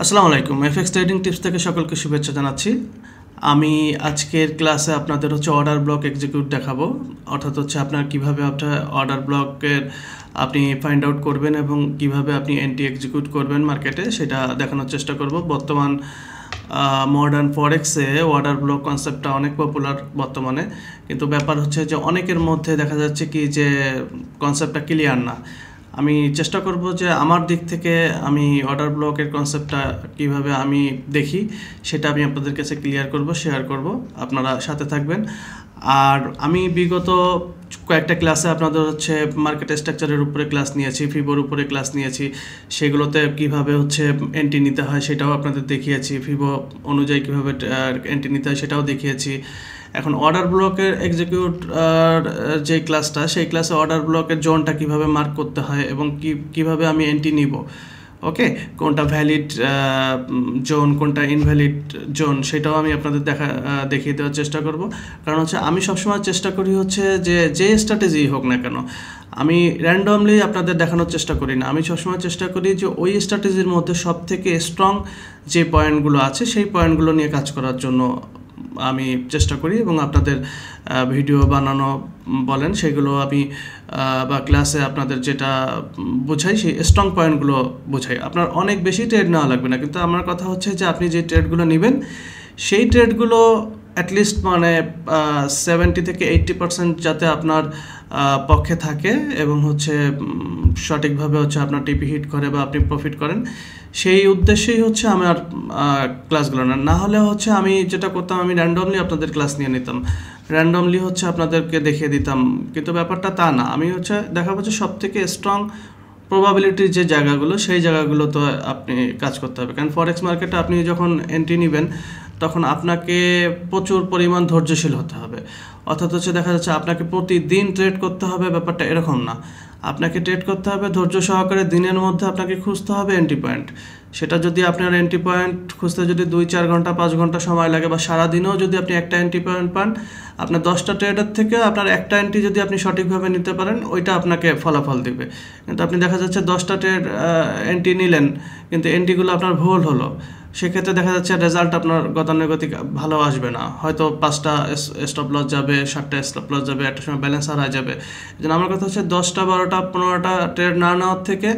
আসসালামু আলাইকুম। FX trading tips থেকে সকলকে শুভেচ্ছা জানাচ্ছি। আমি আজকের ক্লাসে আপনাদের অর্ডার ব্লক এক্সিকিউট দেখাবো, অর্থাৎ আপনার কিভাবে আপনার অর্ডার ব্লকের আপনি ফাইন্ড আউট করবেন এবং কিভাবে আপনি এন্ট্রি এক্সিকিউট করবেন মার্কেটে, সেটা দেখানোর চেষ্টা করব। বর্তমান মডার্ন ফরেক্সে অর্ডার ব্লক কনসেপ্টটা অনেক পপুলার বর্তমানে, কিন্তু ব্যাপার হচ্ছে যে অনেকের মধ্যে দেখা যাচ্ছে কি যে কনসেপ্টটা ক্লিয়ার না। আমি চেষ্টা করব যে আমার দিক থেকে আমি অর্ডার ব্লকের কনসেপ্টটা কিভাবে আমি দেখি সেটা আমি আপনাদের কাছে ক্লিয়ার করব, শেয়ার করব, আপনারা সাথে থাকবেন। আর আমি বিগত কয়েকটা ক্লাসে আপনাদের মার্কেট স্ট্রাকচারের উপরে ক্লাস নিয়েছি, ফিবোর উপরে ক্লাস নিয়েছি, সেগুলোতে কিভাবে এন্ট্রি নিতে হয় সেটাও আপনাদের দেখিয়েছি, ফিবো অনুযায়ী কিভাবে এন্ট্রি নিতে হয় সেটাও দেখিয়েছি। এখন অর্ডার ব্লকের এক্সিকিউট যে ক্লাসটা, সেই ক্লাসে অর্ডার ব্লকের জোনটা কিভাবে মার্ক করতে হয় এবং কিভাবে আমি এন্ট্রি নিব, ওকে, কোনটা ভ্যালিড জোন কোনটা ইনভ্যালিড জোন, সেটাও আমি আপনাদের দেখিয়ে দেওয়ার চেষ্টা করব। কারণ আমি সবসময় চেষ্টা করি যে স্ট্র্যাটেজি হোক না কেন, আমি র্যান্ডমলি আপনাদের দেখানোর চেষ্টা করি না। আমি সবসময় চেষ্টা করি যে ওই স্ট্র্যাটেজির মধ্যে সবথেকে স্ট্রং যে পয়েন্টগুলো আছে সেই পয়েন্টগুলো নিয়ে কাজ করার জন্য আমি চেষ্টা করি, এবং আপনাদের ভিডিও বানানো বলেন সেগুলো আমি বা ক্লাসে আপনাদের যেটা বোঝাই সেই স্ট্রং পয়েন্টগুলো বোঝাই। আপনার অনেক বেশি ট্রেড নেওয়া লাগবে না, কিন্তু আমার কথা হচ্ছে যে আপনি যে ট্রেডগুলো নেবেন সেই ট্রেডগুলো অ্যাটলিস্ট 70 থেকে 80% যাতে আপনার পক্ষে থাকে এবং সঠিকভাবে আপনার টিপি হিট করে বা আপনি প্রফিট করেন, সেই উদ্দেশ্যেই আমার ক্লাসগুলো। না হলে আমি যেটা করতাম, আমি র্যান্ডমলি আপনাদের ক্লাস নিয়ে নিতাম, র্যান্ডমলি আপনাদেরকে দেখিয়ে দিতাম, কিন্তু ব্যাপারটা তা না। আমি দেখাবো যে সব থেকে স্ট্রং প্রবাবিলিটির যে জায়গাগুলো, সেই জায়গাগুলো তো আপনি কাজ করতে হবে। কারণ ফরেক্স মার্কেটে আপনি যখন এন্ট্রি নেবেন তখন আপনাকে প্রচুর পরিমাণ ধৈর্যশীল হতে হবে। অর্থাৎ দেখা যাচ্ছে আপনাকে প্রতিদিন ট্রেড করতে হবে, ব্যাপারটা এরকম না। আপনাকে ট্রেড করতে হবে ধৈর্য সহকারে, দিনের মধ্যে আপনাকে খুঁজতে হবে এন্ট্রি পয়েন্ট। সেটা যদি আপনার এন্ট্রি পয়েন্ট খুঁজতে যদি 2-4 ঘন্টা 5 ঘন্টা সময় লাগে, বা সারাদিনেও যদি আপনি একটা এন্ট্রি পয়েন্ট পান, আপনার 10টা ট্রেডের থেকে আপনার একটা এন্ট্রি যদি আপনি সঠিকভাবে নিতে পারেন, ওইটা আপনাকে ফলাফল দেবে। কিন্তু আপনি দেখা যাচ্ছে 10টা ট্রেড এন্ট্রি নিলেন, কিন্তু এন্ট্রিগুলো আপনার ভুল হলো, সেক্ষেত্রে দেখা যাচ্ছে রেজাল্ট আপনার গতানুগতিক ভালো আসবে না। হয়তো 5টা স্টপ লস যাবে, 7টা স্টপ লস যাবে, একটা সময় ব্যালেন্স হারায় যাবে। এই জন্য আমার কথা 10টা 12টা 15টা ট্রেড না নেওয়ার থেকে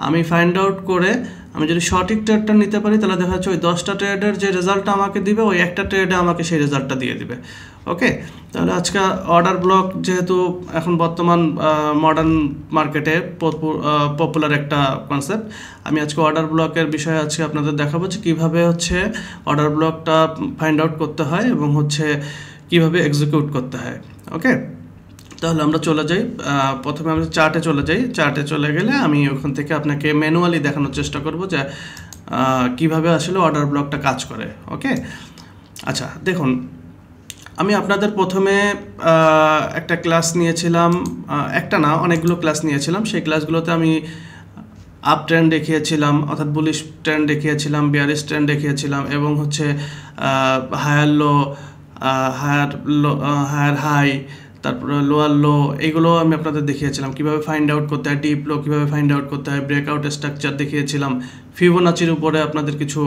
আমি ফাইন্ড আউট করে আমি যদি সঠিক ট্রেডটা নিতে পারি, তাহলে দেখা যাচ্ছে ওই 10টা ট্রেডের যে রেজাল্টটা আমাকে দিবে, ওই একটা ট্রেডে আমাকে সেই রেজাল্টটা দিয়ে দিবে। ওকে, তাহলে আজকে অর্ডার ব্লক যেহেতু এখন বর্তমান মডার্ন মার্কেটে পপুলার একটা কনসেপ্ট, আমি আজকে অর্ডার ব্লকের বিষয়ে আপনাদের দেখাবো যে কীভাবে অর্ডার ব্লকটা ফাইন্ড আউট করতে হয় এবং কীভাবে এক্সিকিউট করতে হয়। ওকে, তাহলে আমরা চলে যাই। প্রথমে আমরা চার্টে চলে যাই। চার্টে চলে গেলে আমি ওখান থেকে আপনাকে ম্যানুয়ালি দেখানোর চেষ্টা করব যে কীভাবে অর্ডার ব্লকটা কাজ করে। ওকে, আচ্ছা দেখুন, আমি আপনাদের প্রথমে একটা ক্লাস নিয়েছিলাম, একটা না অনেকগুলো ক্লাস নিয়েছিলাম। সেই ক্লাসগুলোতে আমি আপ ট্রেন্ড দেখিয়েছিলাম, অর্থাৎ বুলিশ ট্রেন্ড দেখিয়েছিলাম, বিয়ারিশ ট্রেন্ড দেখিয়েছিলাম, এবং হায়ার লো, হায়ার হাই, তারপরে লোয়ার লো, এগুলো আমি আপনাদের দেখিয়েছিলাম কীভাবে ফাইন্ড আউট করতে হয়, ডিপ লো কীভাবে ফাইন্ড আউট করতে হয়, ব্রেকআউট স্ট্রাকচার দেখিয়েছিলাম, ফিবোনাচির উপরে আপনাদের কিছু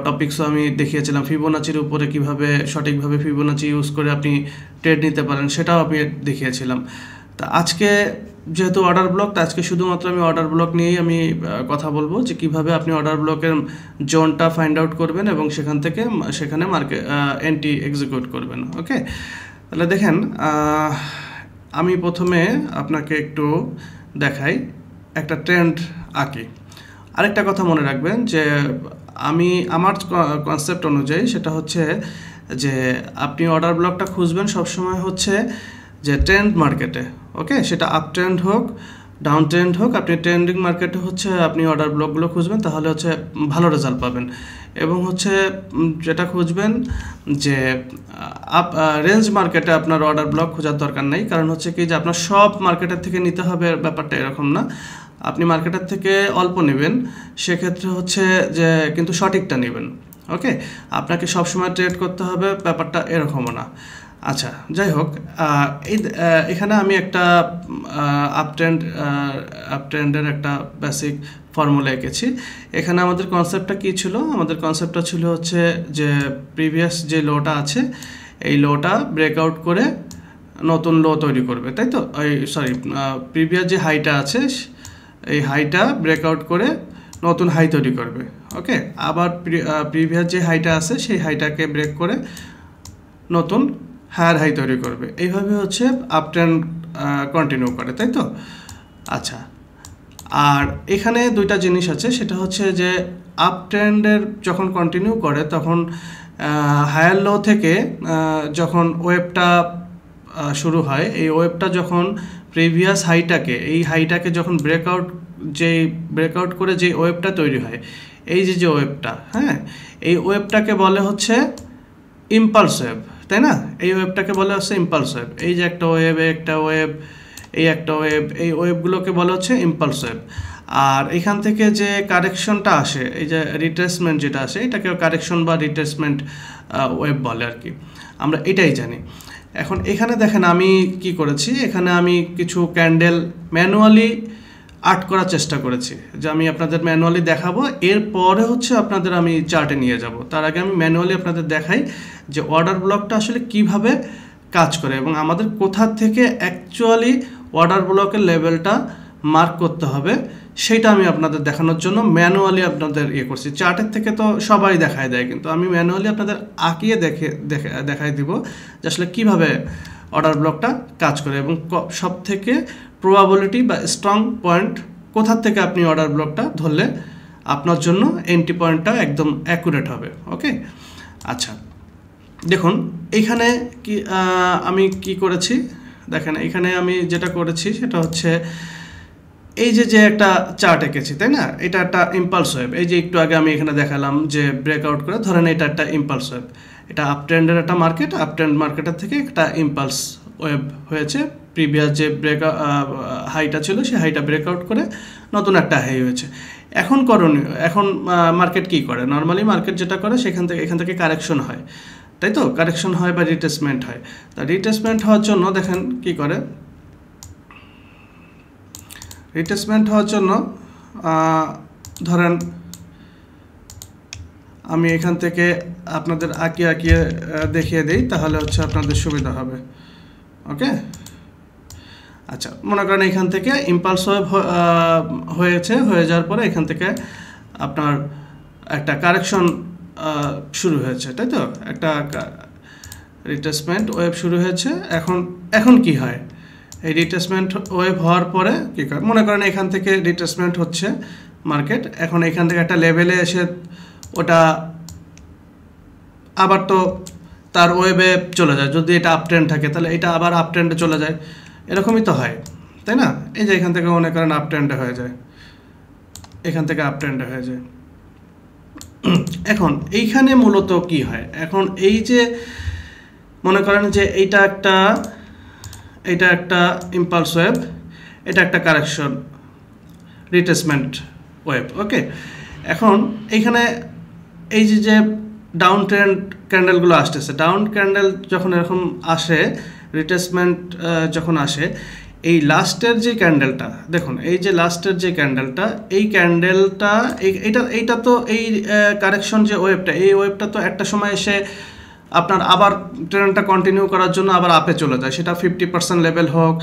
টপিকসও আমি দেখিয়েছিলাম। ফিবোনাচির উপরে কীভাবে সঠিকভাবে ফিবোনাচি ইউজ করে আপনি ট্রেড নিতে পারেন সেটাও আমি দেখিয়েছিলাম। তা আজকে যেহেতু অর্ডার ব্লক, তা আজকে শুধুমাত্র আমি অর্ডার ব্লক নিয়েই আমি কথা বলবো যে কীভাবে আপনি অর্ডার ব্লকের জোনটা ফাইন্ড আউট করবেন এবং সেখানে মার্কেট এন্ট্রি এক্সিকিউট করবেন। ওকে, তাহলে দেখেন, আমি প্রথমে আপনাকে একটু দেখাই, একটা ট্রেন্ড আঁকি। আরেকটা কথা মনে রাখবেন যে আমার কনসেপ্ট অনুযায়ী সেটা যে আপনি অর্ডার ব্লকটা খুঁজবেন সবসময় যে ট্রেন্ড মার্কেটে। ওকে, সেটা আপ ট্রেন্ড হোক ডাউন ট্রেন্ড হোক, আপনি ট্রেন্ডিং মার্কেটে আপনি অর্ডার ব্লকগুলো খুঁজবেন, তাহলে ভালো রেজাল্ট পাবেন। এবং যেটা খুঁজবেন যে রেঞ্জ মার্কেটে আপনার অর্ডার ব্লক খোঁজার দরকার নেই। কারণ কি যে আপনার সব মার্কেটের থেকে নিতে হবে, ব্যাপারটা এরকম না। আপনি মার্কেটের থেকে অল্প নেবেন, সেক্ষেত্রে যে কিন্তু সঠিকটা নেবেন। ওকে, আপনাকে সবসময় ট্রেড করতে হবে, ব্যাপারটা এরকমও না। আচ্ছা, যাই হোক, এখানে আমি একটা আপট্রেন্ডের একটা বেসিক ফর্মুলা এঁকেছি। এখানে আমাদের কনসেপ্টটা কী ছিল? আমাদের কনসেপ্টটা ছিল হচ্ছে যে প্রিভিয়াস যে লোটা আছে এই লোটা ব্রেকআউট করে নতুন লো তৈরি করবে, তাই তো? প্রিভিয়াস যে হাইটা আছে এই হাইটা ব্রেকআউট করে নতুন হাই তৈরি করবে। ওকে, আবার প্রিভিয়াস যে হাইটা আছে সেই হাইটাকে ব্রেক করে নতুন হায়ার হাই তৈরি করবে। এইভাবে হচ্ছে আপ ট্রেন্ড কন্টিনিউ করে, তাই তো? আচ্ছা, আর এখানে দুইটা জিনিস আছে, সেটা হচ্ছে যে আপ ট্রেন্ডের যখন কন্টিনিউ করে তখন হায়ার লো থেকে যখন ওয়েবটা শুরু হয়, এই ওয়েবটা যখন প্রিভিয়াস হাইটাকে যখন ব্রেকআউট করে যে ওয়েবটা তৈরি হয়, এই যে ওয়েবটা, হ্যাঁ, এই ওয়েবটাকে বলে হচ্ছে ইম্পালস ওয়েব, তাই না? এই ওয়েবটাকে বলে হচ্ছে ইম্পালস ওয়েব। এই যে একটা ওয়েব, এই ওয়েবগুলোকে বলে হচ্ছে ইম্পালস ওয়েব। আর এখান থেকে যে কারেকশনটা আসে, এই যে রিট্রেসমেন্ট যেটা আসে, এটাকে কারেকশন বা রিট্রেসমেন্ট ওয়েব বলে আর কি, আমরা এটাই জানি। এখন এখানে দেখেন আমি কি করেছি, এখানে আমি কিছু ক্যান্ডেল ম্যানুয়ালি আর্ট করার চেষ্টা করেছি, যে আমি আপনাদের ম্যানুয়ালি দেখাবো, এরপরে হচ্ছে আপনাদের আমি চার্টে নিয়ে যাব। তার আগে আমি ম্যানুয়ালি আপনাদের দেখাই যে অর্ডার ব্লকটা আসলে কিভাবে কাজ করে এবং আমাদের কোথা থেকে অ্যাকচুয়ালি অর্ডার ব্লকের লেভেলটা মার্ক করতে হবে সেটা আমি আপনাদের দেখানোর জন্য ম্যানুয়ালি আপনাদের করছি। চার্টের থেকে তো সবাই দেখায় দেয়, কিন্তু আমি ম্যানুয়ালি আপনাদের আঁকিয়ে দেখাই দিব যে আসলে কীভাবে অর্ডার ব্লকটা কাজ করে এবং সব থেকে প্রবাবিলিটি বা স্ট্রং পয়েন্ট কোথার থেকে আপনি অর্ডার ব্লকটা ধরলে আপনার জন্য এন্ট্রি পয়েন্টটা একদম অ্যাকুরেট হবে। ওকে, আচ্ছা, দেখুন এখানে আমি কি করেছি, দেখেন এখানে আমি যেটা করেছি সেটা হচ্ছে এই যে একটা চার্ট এঁকেছি, তাই না? এটা একটা ইম্পালস ওয়েব। এই যে একটু আগে আমি এখানে দেখালাম যে ব্রেকআউট করে, ধরেন এটা একটা ইম্পালস ওয়েব, এটা আপট্রেন্ডের একটা মার্কেট, আপট্রেন্ড মার্কেটের থেকে একটা ইম্পালস ওয়েব হয়েছে। প্রিভিয়াস যে হাইটা ছিল সেই হাইটা ব্রেকআউট করে নতুন একটা হাই হয়েছে। এখন মার্কেট কি করে? নর্মালি মার্কেট যেটা করে এখান থেকে কারেকশন হয়, তাই তো? কারেকশন হয় বা রিট্রেসমেন্ট হয়। তা রিট্রেসমেন্ট হওয়ার জন্য দেখেন কি করে, রিট্রেসমেন্ট হওয়ার জন্য ধরেন আমি এখান থেকে আপনাদের আঁকিয়ে দেখিয়ে দিই, তাহলে হচ্ছে আপনাদের সুবিধা হবে। ওকে, আচ্ছা, মনে করেন এখান থেকে ইম্পালস ওয়েভ হয়ে যাওয়ার পরে এখান থেকে আপনার একটা কারেকশন শুরু হয়েছে, তাই তো? একটা রিট্রেসমেন্ট ওয়েভ শুরু হয়েছে। এখন কি হয়, এই রিট্রেসমেন্ট ওয়েভ হওয়ার পরে কী করে, মনে করেন এখান থেকে রিট্রেসমেন্ট হচ্ছে মার্কেট, এখন এখান থেকে একটা লেভেলে এসে ওটা আবার তো তার ওয়েবে চলে যায়। যদি এটা আপট্রেন্ড থাকে তাহলে এটা আবার আপট্রেন্ডে চলে যায়, এরকমই তো হয়, তাই না? এই যে এখান থেকে মনে করেন আপট্রেন্ডে হয়ে যায়, এখান থেকে আপট্রেন্ডে হয়ে যায়। এখন এইখানে মূলত কি হয়, এখন এই যে মনে করেন যে এইটা একটা ইম্পালস ওয়েভ, এটা একটা কারেকশন রিট্রেসমেন্ট ওয়েভ। ওকে, এখন এইখানে এই যে ডাউন ট্রেন্ড ক্যান্ডেলগুলো আসতেছে, ডাউন ক্যান্ডেল যখন এরকম আসে, রিট্রেসমেন্ট যখন আসে, এই লাস্টের যে ক্যান্ডেলটা দেখুন, এই যে লাস্টের যে ক্যান্ডেলটা, এই ক্যান্ডেলটা এইটা তো এই কারেকশন যে ওয়েভটা, এই ওয়েভটা তো একটা সময় এসে আপনার আবার ট্রেন্ডটা কন্টিনিউ করার জন্য আবার আপে চলে যায়, সেটা 50% লেভেল হোক,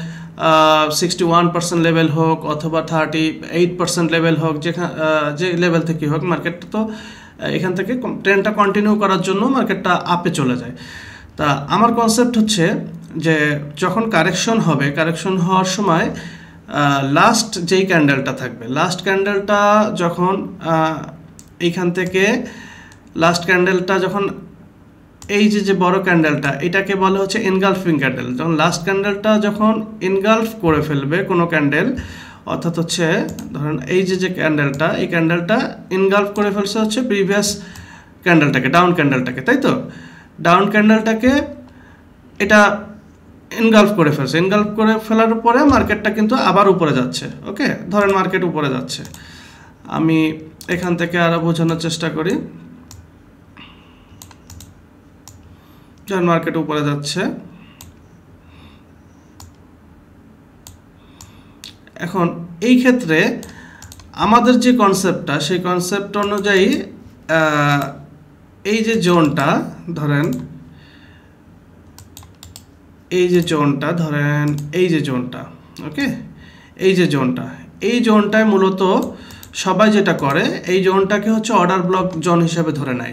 61% লেভেল হোক, অথবা 38% লেভেল হোক, যে লেভেল থেকে হোক, মার্কেটটা তো এখান থেকে ট্রেন্ডটা কন্টিনিউ করার জন্য মার্কেটটা আপে চলে যায়। তা আমার কনসেপ্ট হচ্ছে যে যখন কারেকশন হবে, কারেকশন হওয়ার সময় লাস্ট যেই ক্যান্ডেলটা থাকবে, লাস্ট ক্যান্ডেলটা যখন এইখান থেকে লাস্ট ক্যান্ডেলটা যখন এই যে বড় ক্যান্ডেলটা, এটাকে বলা হচ্ছে এনগালফিং ক্যান্ডেল। যখন লাস্ট ক্যান্ডেলটা যখন এনগালফ করে ফেলবে কোনো ক্যান্ডেল, অর্থাৎ হচ্ছে ধরেন এই যে ক্যান্ডেলটা, এই ক্যান্ডেলটা এনগালফ করে ফেলছে হচ্ছে প্রিভিয়াস ক্যান্ডেলটাকে, ডাউন ক্যান্ডেলটাকে, তাই তো? ডাউন ক্যান্ডেলটাকে এটা এনগালফ করে ফেলছে, এনগালফ করে ফেলার পরে মার্কেটটা কিন্তু আবার উপরে যাচ্ছে। ওকে, ধরেন মার্কেট উপরে যাচ্ছে, আমি এখান থেকে আরও বোঝানোর চেষ্টা করি। যখন মার্কেট উপরে যাচ্ছে, এখন এই ক্ষেত্রে আমাদের যে কনসেপ্টটা সেই কনসেপ্ট অনুযায়ী এই যে জোনটা ধরেন এই যে জোনটা ধরেন এই যে জোনটা ওকে এই যে জোনটা এই জোনটায় মূলত সবাই যেটা করে এই জোনটাকে হচ্ছে অর্ডার ব্লক জোন হিসেবে ধরে নেয়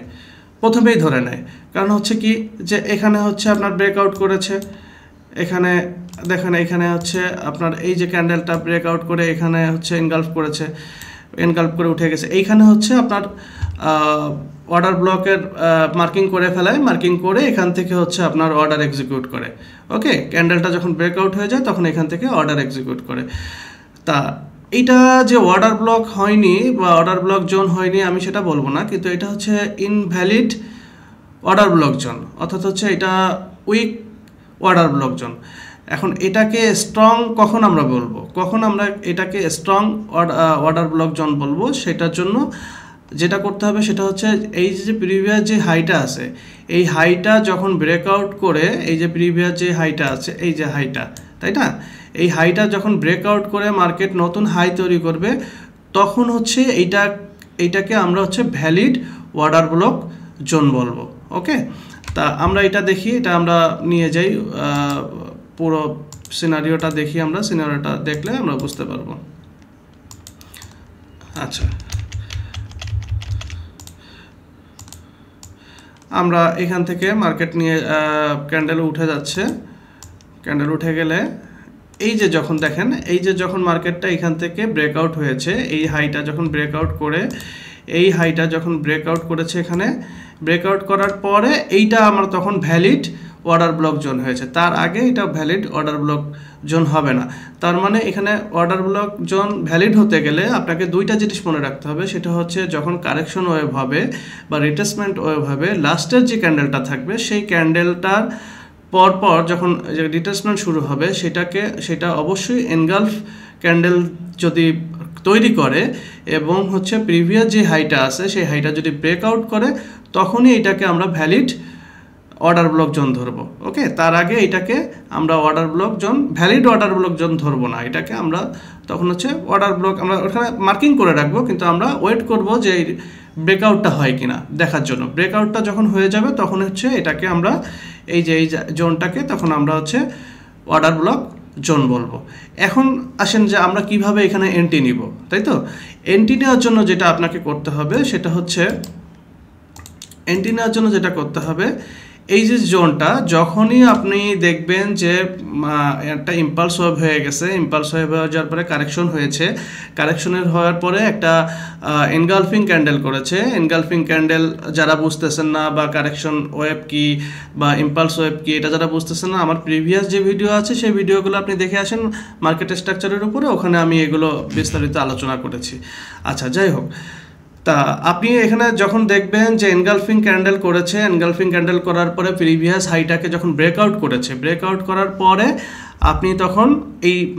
প্রথমেই ধরে নেয় কারণ হচ্ছে কি যে এখানে হচ্ছে আপনার ব্রেকআউট করেছে এখানে দেখেন এখানে হচ্ছে আপনার এই যে ক্যান্ডেলটা ব্রেকআউট করে এখানে হচ্ছে এনগালফ করে উঠে গেছে এইখানে হচ্ছে আপনার অর্ডার ব্লকের মার্কিং করে ফেলায় মার্কিং করে এখান থেকে হচ্ছে আপনার অর্ডার এক্সিকিউট করে ওকে ক্যান্ডেলটা যখন ব্রেকআউট হয়ে যায় তখন এখান থেকে অর্ডার এক্সিকিউট করে তা এটা যে অর্ডার ব্লক হয়নি বা অর্ডার ব্লক জোন হয়নি আমি সেটা বলবো না কিন্তু এটা হচ্ছে ইনভ্যালিড অর্ডার ব্লক জোন অর্থাৎ হচ্ছে এটা উইক অর্ডার ব্লক জোন এখন এটাকে স্ট্রং কখন আমরা বলবো কখন আমরা এটাকে স্ট্রং অর্ডার ব্লক জোন বলবো সেটার জন্য যেটা করতে হবে সেটা হচ্ছে এই যে প্রিভিয়াস যে হাইটা আছে এই হাইটা যখন ব্রেকআউট করে এই যে প্রিভিয়াস যে হাইটা আছে এই যে হাইটা তাই না এই হাইটা যখন ব্রেকআউট করে মার্কেট নতুন হাই তৈরি করবে তখন হচ্ছে এইটাকে আমরা হচ্ছে ভ্যালিড অর্ডার ব্লক জোন বলবো ওকে তা আমরা এটা দেখি এটা আমরা নিয়ে যাই পুরো সিনারিওটা দেখি আমরা সিনারিওটা দেখলে আমরা বুঝতে পারবো আচ্ছা আমরা এখান থেকে মার্কেট নিয়ে ক্যান্ডেল উঠে যাচ্ছে ক্যান্ডেল উঠে গেলে এই যে যখন দেখেন এই যে যখন মার্কেটটা এখান থেকে ব্রেকআউট হয়েছে এই হাইটা যখন ব্রেকআউট করে এই হাইটা যখন ব্রেকআউট করেছে এখানে ব্রেকআউট করার পরে এইটা আমার তখন ভ্যালিড অর্ডার ব্লক জোন হয়েছে তার আগে এটা ভ্যালিড অর্ডার ব্লক জোন হবে না তার মানে এখানে অর্ডার ব্লক জোন ভ্যালিড হতে গেলে আপনাকে দুইটা জিনিস মনে রাখতে হবে সেটা হচ্ছে যখন কারেকশন ওয়েভ হবে বা রিট্রেসমেন্ট ওয়েভ হবে লাস্টের যে ক্যান্ডেলটা থাকবে সেই ক্যান্ডেলটার পরপর যখন রিট্রেসমেন্ট শুরু হবে সেটা অবশ্যই এনগালফ ক্যান্ডেল যদি তৈরি করে এবং হচ্ছে প্রিভিয়াস যে হাইটা আছে সেই হাইটা যদি ব্রেকআউট করে তখনই এটাকে আমরা ভ্যালিড অর্ডার ব্লক জোন ধরবো ওকে তার আগে এটাকে আমরা order block zone valid order block zone ধরবো না এটাকে আমরা তখন হচ্ছে অর্ডার ব্লক আমরা ওখানে মার্কিং করে রাখবো কিন্তু আমরা ওয়েট করব যে ব্রেকআউটটা হয় কিনা দেখার জন্য ব্রেকআউটটা যখন হয়ে যাবে তখন হচ্ছে এটাকে আমরা এই জোনটাকে তখন আমরা হচ্ছে অর্ডার ব্লক জোন বলবো এখন আসেন যে আমরা কিভাবে এখানে এন্ট্রি নিব তাই তো এন্ট্রি নেওয়ার জন্য যেটা আপনাকে করতে হবে সেটা হচ্ছে এন্ট্রি নেওয়ার জন্য যেটা করতে হবে এই যে জোনটা যখনই আপনি দেখবেন যে একটা ইম্পালস ওয়েভ হয়ে গেছে ইম্পালস ওয়েভ হয়ে যাওয়ার পরে কারেকশন হয়েছে কারেকশনের হওয়ার পরে একটা এনগালফিং ক্যান্ডেল করেছে এনগালফিং ক্যান্ডেল যারা বুঝতেছেন না বা কারেকশন ওয়েভ কি বা ইম্পালস ওয়েভ কি এটা যারা বুঝতেছেন না আমার প্রিভিয়াস যে ভিডিও আছে সেই ভিডিওগুলো আপনি দেখে আসেন মার্কেট স্ট্রাকচারের উপরে ওখানে আমি এগুলো বিস্তারিত আলোচনা করেছি আচ্ছা যাই হোক তা আপনি এখানে যখন দেখবেন যে এনগালফিং ক্যান্ডেল করেছে এনগালফিং ক্যান্ডেল করার পরে প্রিভিয়াস হাইটাকে যখন ব্রেকআউট করেছে ব্রেকআউট করার পরে আপনি তখন এই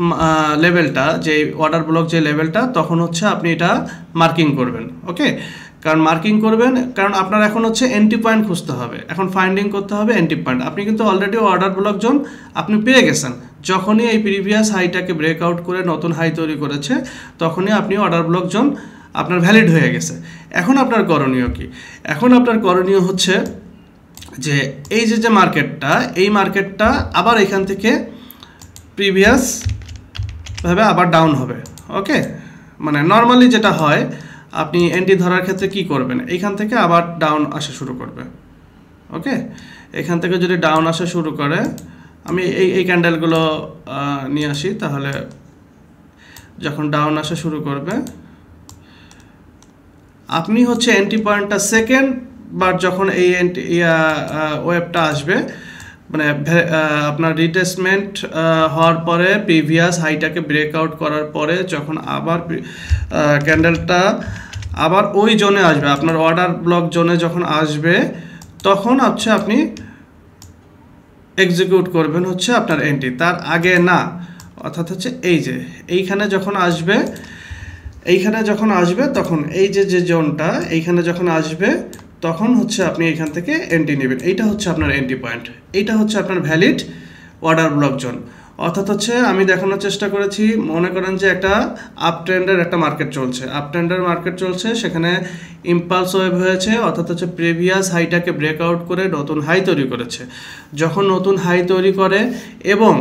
লেভেলটা যে অর্ডার ব্লক যে লেভেলটা তখন হচ্ছে আপনি এটা মার্কিং করবেন ওকে কারণ মার্কিং করবেন কারণ আপনার এখন হচ্ছে এন্ট্রি পয়েন্ট খুঁজতে হবে এখন ফাইন্ডিং করতে হবে এন্ট্রি পয়েন্ট আপনি কিন্তু অলরেডি অর্ডার ব্লক জোন আপনি পেয়ে গেছেন যখনই এই প্রিভিয়াস হাইটাকে ব্রেকআউট করে নতুন হাই তৈরি করেছে তখনই আপনি অর্ডার ব্লক জোন আপনার ভ্যালিড হয়ে গেছে এখন আপনার করণীয় কি এখন আপনার করণীয় হচ্ছে যে এই যে মার্কেটটা এই মার্কেটটা আবার এখান থেকে প্রিভিয়াস ভাবে আবার ডাউন হবে ওকে মানে নর্মালি যেটা হয় আপনি এন্ট্রি ধরার ক্ষেত্রে কি করবেন এইখান থেকে আবার ডাউন আসা শুরু করবে ওকে এখান থেকে যদি ডাউন আসা শুরু করে আমি এই ক্যান্ডেলগুলো নিয়ে আসি তাহলে যখন ডাউন আসা শুরু করবে আপনি হচ্ছে এন্ট্রি পয়েন্টটা সেকেন্ড বার যখন এই ওয়েবটা আসবে মানে আপনার রিট্রেসমেন্ট হওয়ার পরে প্রিভিয়াস হাইটাকে ব্রেকআউট করার পরে যখন আবার ক্যান্ডেলটা আবার ওই জোনে আসবে আপনার অর্ডার ব্লক জোনে যখন আসবে তখন হচ্ছে আপনি এক্সিকিউট করবেন হচ্ছে আপনার এন্ট্রি তার আগে না অর্থাৎ হচ্ছে এই যে এইখানে যখন আসবে তখন এই যে জোনটা এইখানে যখন আসবে তখন হচ্ছে আপনি এখান থেকে এন্ট্রি নেবেন এইটা হচ্ছে আপনার এন্ট্রি পয়েন্ট এইটা হচ্ছে আপনার ভ্যালিড অর্ডার ব্লক জোন অর্থাৎ হচ্ছে আমি দেখানোর চেষ্টা করেছি, মনে করেন যে একটা আপ ট্রেন্ডের একটা মার্কেট চলছে, আপ ট্রেন্ডের মার্কেট চলছে, সেখানে ইম্পালস ওয়েভ হয়েছে, অর্থাৎ হচ্ছে প্রিভিয়াস হাইটাকে ব্রেকআউট করে নতুন হাই তৈরি করেছে। যখন নতুন হাই তৈরি করে এবং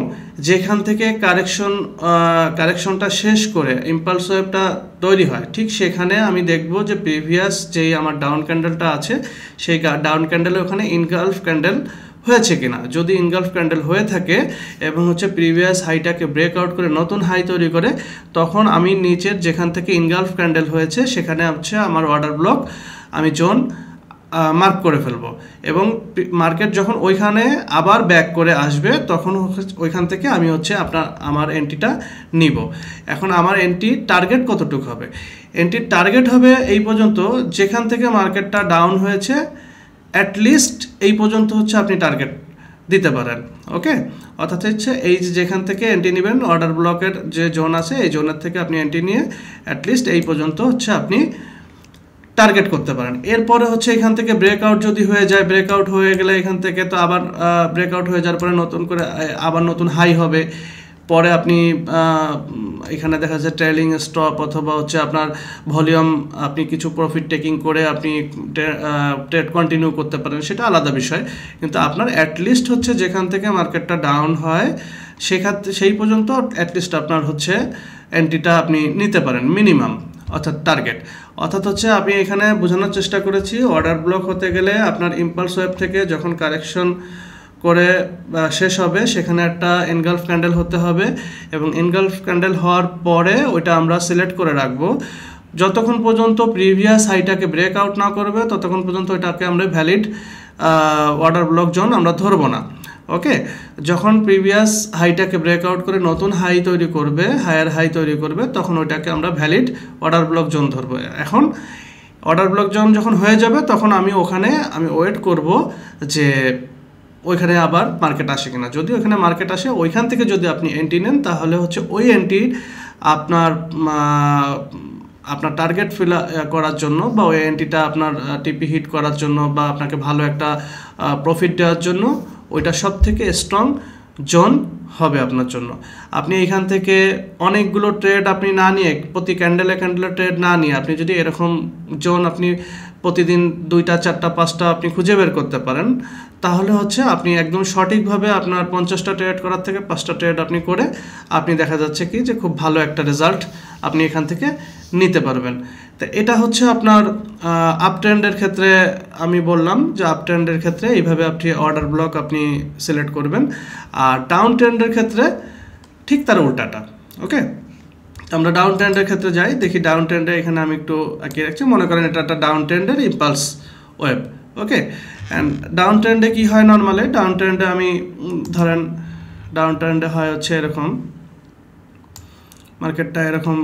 যেখান থেকে কারেকশনটা শেষ করে ইম্পালস ওয়েভটা তৈরি হয়, ঠিক সেখানে আমি দেখব যে প্রিভিয়াস যেই আমার ডাউন ক্যান্ডেলটা আছে সেই ডাউন ক্যান্ডেলে ওখানে ইনগালফ ক্যান্ডেল হয়েছে কিনা। যদি ইনগালফ ক্যান্ডেল হয়ে থাকে এবং হচ্ছে প্রিভিয়াস হাইটাকে ব্রেকআউট করে নতুন হাই তৈরি করে, তখন আমি নিচের যেখান থেকে ইনগালফ ক্যান্ডেল হয়েছে সেখানে হচ্ছে আমার অর্ডার ব্লক আমি জোন মার্ক করে ফেলবো, এবং মার্কেট যখন ওইখানে আবার ব্যাক করে আসবে তখন ওইখান থেকে আমি হচ্ছে আমার এন্ট্রিটা নিব। এখন আমার এন্ট্রি টার্গেট কতটুকু হবে? এন্ট্রির টার্গেট হবে এই পর্যন্ত যেখান থেকে মার্কেটটা ডাউন হয়েছে, অ্যাটলিস্ট এই পর্যন্ত হচ্ছে আপনি টার্গেট দিতে পারেন। ওকে, অর্থাৎ হচ্ছে এই যে যেখান থেকে এন্ট্রি নেবেন, অর্ডার ব্লকের যে জোন আছে এই জোনের থেকে আপনি এন্ট্রি নিয়ে অ্যাটলিস্ট এই পর্যন্ত হচ্ছে আপনি টার্গেট করতে পারেন। এরপরে হচ্ছে এখান থেকে ব্রেকআউট যদি হয়ে যায়, ব্রেকআউট হয়ে গেলে এখান থেকে তো আবার ব্রেকআউট হয়ে যাওয়ার পরে নতুন করে আবার নতুন হাই হবে, পরে আপনি এখানে দেখা যাচ্ছে ট্রেলিং স্টপ অথবা হচ্ছে আপনার ভলিউম আপনি কিছু প্রফিট টেকিং করে আপনি ট্রেড কন্টিনিউ করতে পারেন, সেটা আলাদা বিষয়। কিন্তু আপনার অ্যাটলিস্ট হচ্ছে যেখান থেকে মার্কেটটা ডাউন হয় সেই পর্যন্ত অ্যাটলিস্ট আপনার হচ্ছে এন্ট্রিটা আপনি নিতে পারেন মিনিমাম, অর্থাৎ টার্গেট। অর্থাৎ হচ্ছে আমি এখানে বোঝানোর চেষ্টা করেছি অর্ডার ব্লক হতে গেলে আপনার ইম্পালস ওয়েভ থেকে যখন কারেকশন করে শেষ হবে সেখানে একটা এনগালফ ক্যান্ডেল হতে হবে, এবং এনগালফ ক্যান্ডেল হওয়ার পরে ওইটা আমরা সিলেক্ট করে রাখবো। যতক্ষণ পর্যন্ত প্রিভিয়াস হাইটাকে ব্রেকআউট না করবে ততক্ষণ পর্যন্ত ওইটাকে আমরা ভ্যালিড অর্ডার ব্লক জোন আমরা ধরবো না। ওকে, যখন প্রিভিয়াস হাইটাকে ব্রেকআউট করে নতুন হাই তৈরি করবে, হায়ার হাই তৈরি করবে, তখন ওইটাকে আমরা ভ্যালিড অর্ডার ব্লক জোন ধরবো। এখন অর্ডার ব্লক জোন যখন হয়ে যাবে তখন আমি ওয়েট করব যে ওইখানে আবার মার্কেট আসে কিনা। যদি ওইখানে মার্কেট আসে, ওইখান থেকে যদি আপনি এন্ট্রি নেন তাহলে হচ্ছে ওই এন্ট্রি আপনার টার্গেট ফিল করার জন্য বা ওই এন্ট্রিটা আপনার টিপি হিট করার জন্য বা আপনাকে ভালো একটা প্রফিট দেওয়ার জন্য ওইটা সব থেকে স্ট্রং জোন হবে আপনার জন্য। আপনি এখান থেকে অনেকগুলো ট্রেড আপনি না নিয়ে, প্রতি ক্যান্ডেলে ট্রেড না নিয়ে আপনি যদি এরকম জোন আপনি প্রতিদিন 2টা 4টা 5টা আপনি খুঁজে বের করতে পারেন, তাহলে হচ্ছে আপনি একদম সঠিকভাবে আপনার 50টা ট্রেড করার থেকে 5টা ট্রেড আপনি করে আপনি দেখা যাচ্ছে কি যে খুব ভালো একটা রেজাল্ট আপনি এখান থেকে নিতে পারবেন। তো এটা হচ্ছে আপনার আপ ট্রেন্ডের ক্ষেত্রে আমি বললাম যে আপ ট্রেন্ডের ক্ষেত্রে এইভাবে আপনি অর্ডার ব্লক আপনি সিলেক্ট করবেন, আর ডাউন ট্রেন্ডের ক্ষেত্রে ঠিক তার উল্টাটা। ওকে, আমরা ডাউন ট্রেন্ডের ক্ষেত্রে যাই, দেখি ডাউন ট্রেন্ডে এখানে আমি একটু আঁকিয়ে রাখছি। মনে করেন এটা একটা ডাউন ট্রেন্ডের impulse wave. Okay, and down ট্রেন্ডে কী হয় নর্মালি, ডাউন ট্রেন্ডে আমি ধরেন ডাউন ট্রেন্ডে হয় হচ্ছে এরকম, মার্কেটটা এরকম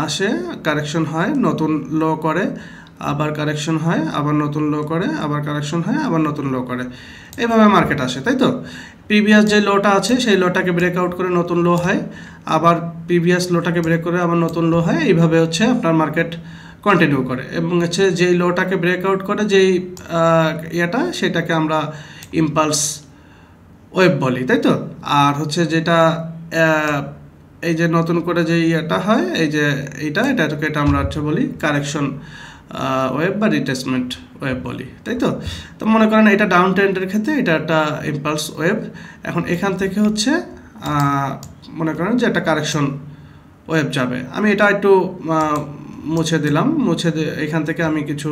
আসে, কারেকশন হয়, নতুন লো করে, আবার কারেকশন হয়, আবার নতুন লো করে, আবার কারেকশন হয়, আবার নতুন লো করে, এইভাবে মার্কেট আসে, তাই তো? প্রিভিয়াস যে লোটা আছে সেই লোটাকে ব্রেকআউট করে নতুন লো হয়, আবার প্রিভিয়াস লোটাকে ব্রেক করে আবার নতুন লো হয়, এইভাবে হচ্ছে আপনার মার্কেট কন্টিনিউ করে। এবং হচ্ছে যেই লোটাকে ব্রেকআউট করে যেই সেটাকে আমরা ইম্পালস ওয়েভ বলি, তাই তো? আর হচ্ছে যেটা এই যে নতুন করে যে হয়, এই যে এটাকে আমরা হচ্ছে বলি কারেকশন ওয়েভ বা রিট্রেসমেন্ট ওয়েভ বলি, তাই তো? তো মনে করেন এটা ডাউন ট্রেন্ডের ক্ষেত্রে এটা একটা ইম্পালস ওয়েভ। এখন এখান থেকে হচ্ছে মনে করেন যে একটা কারেকশন ওয়েভ যাবে। আমি এটা একটু মুছে দিলাম, এখান থেকে আমি কিছু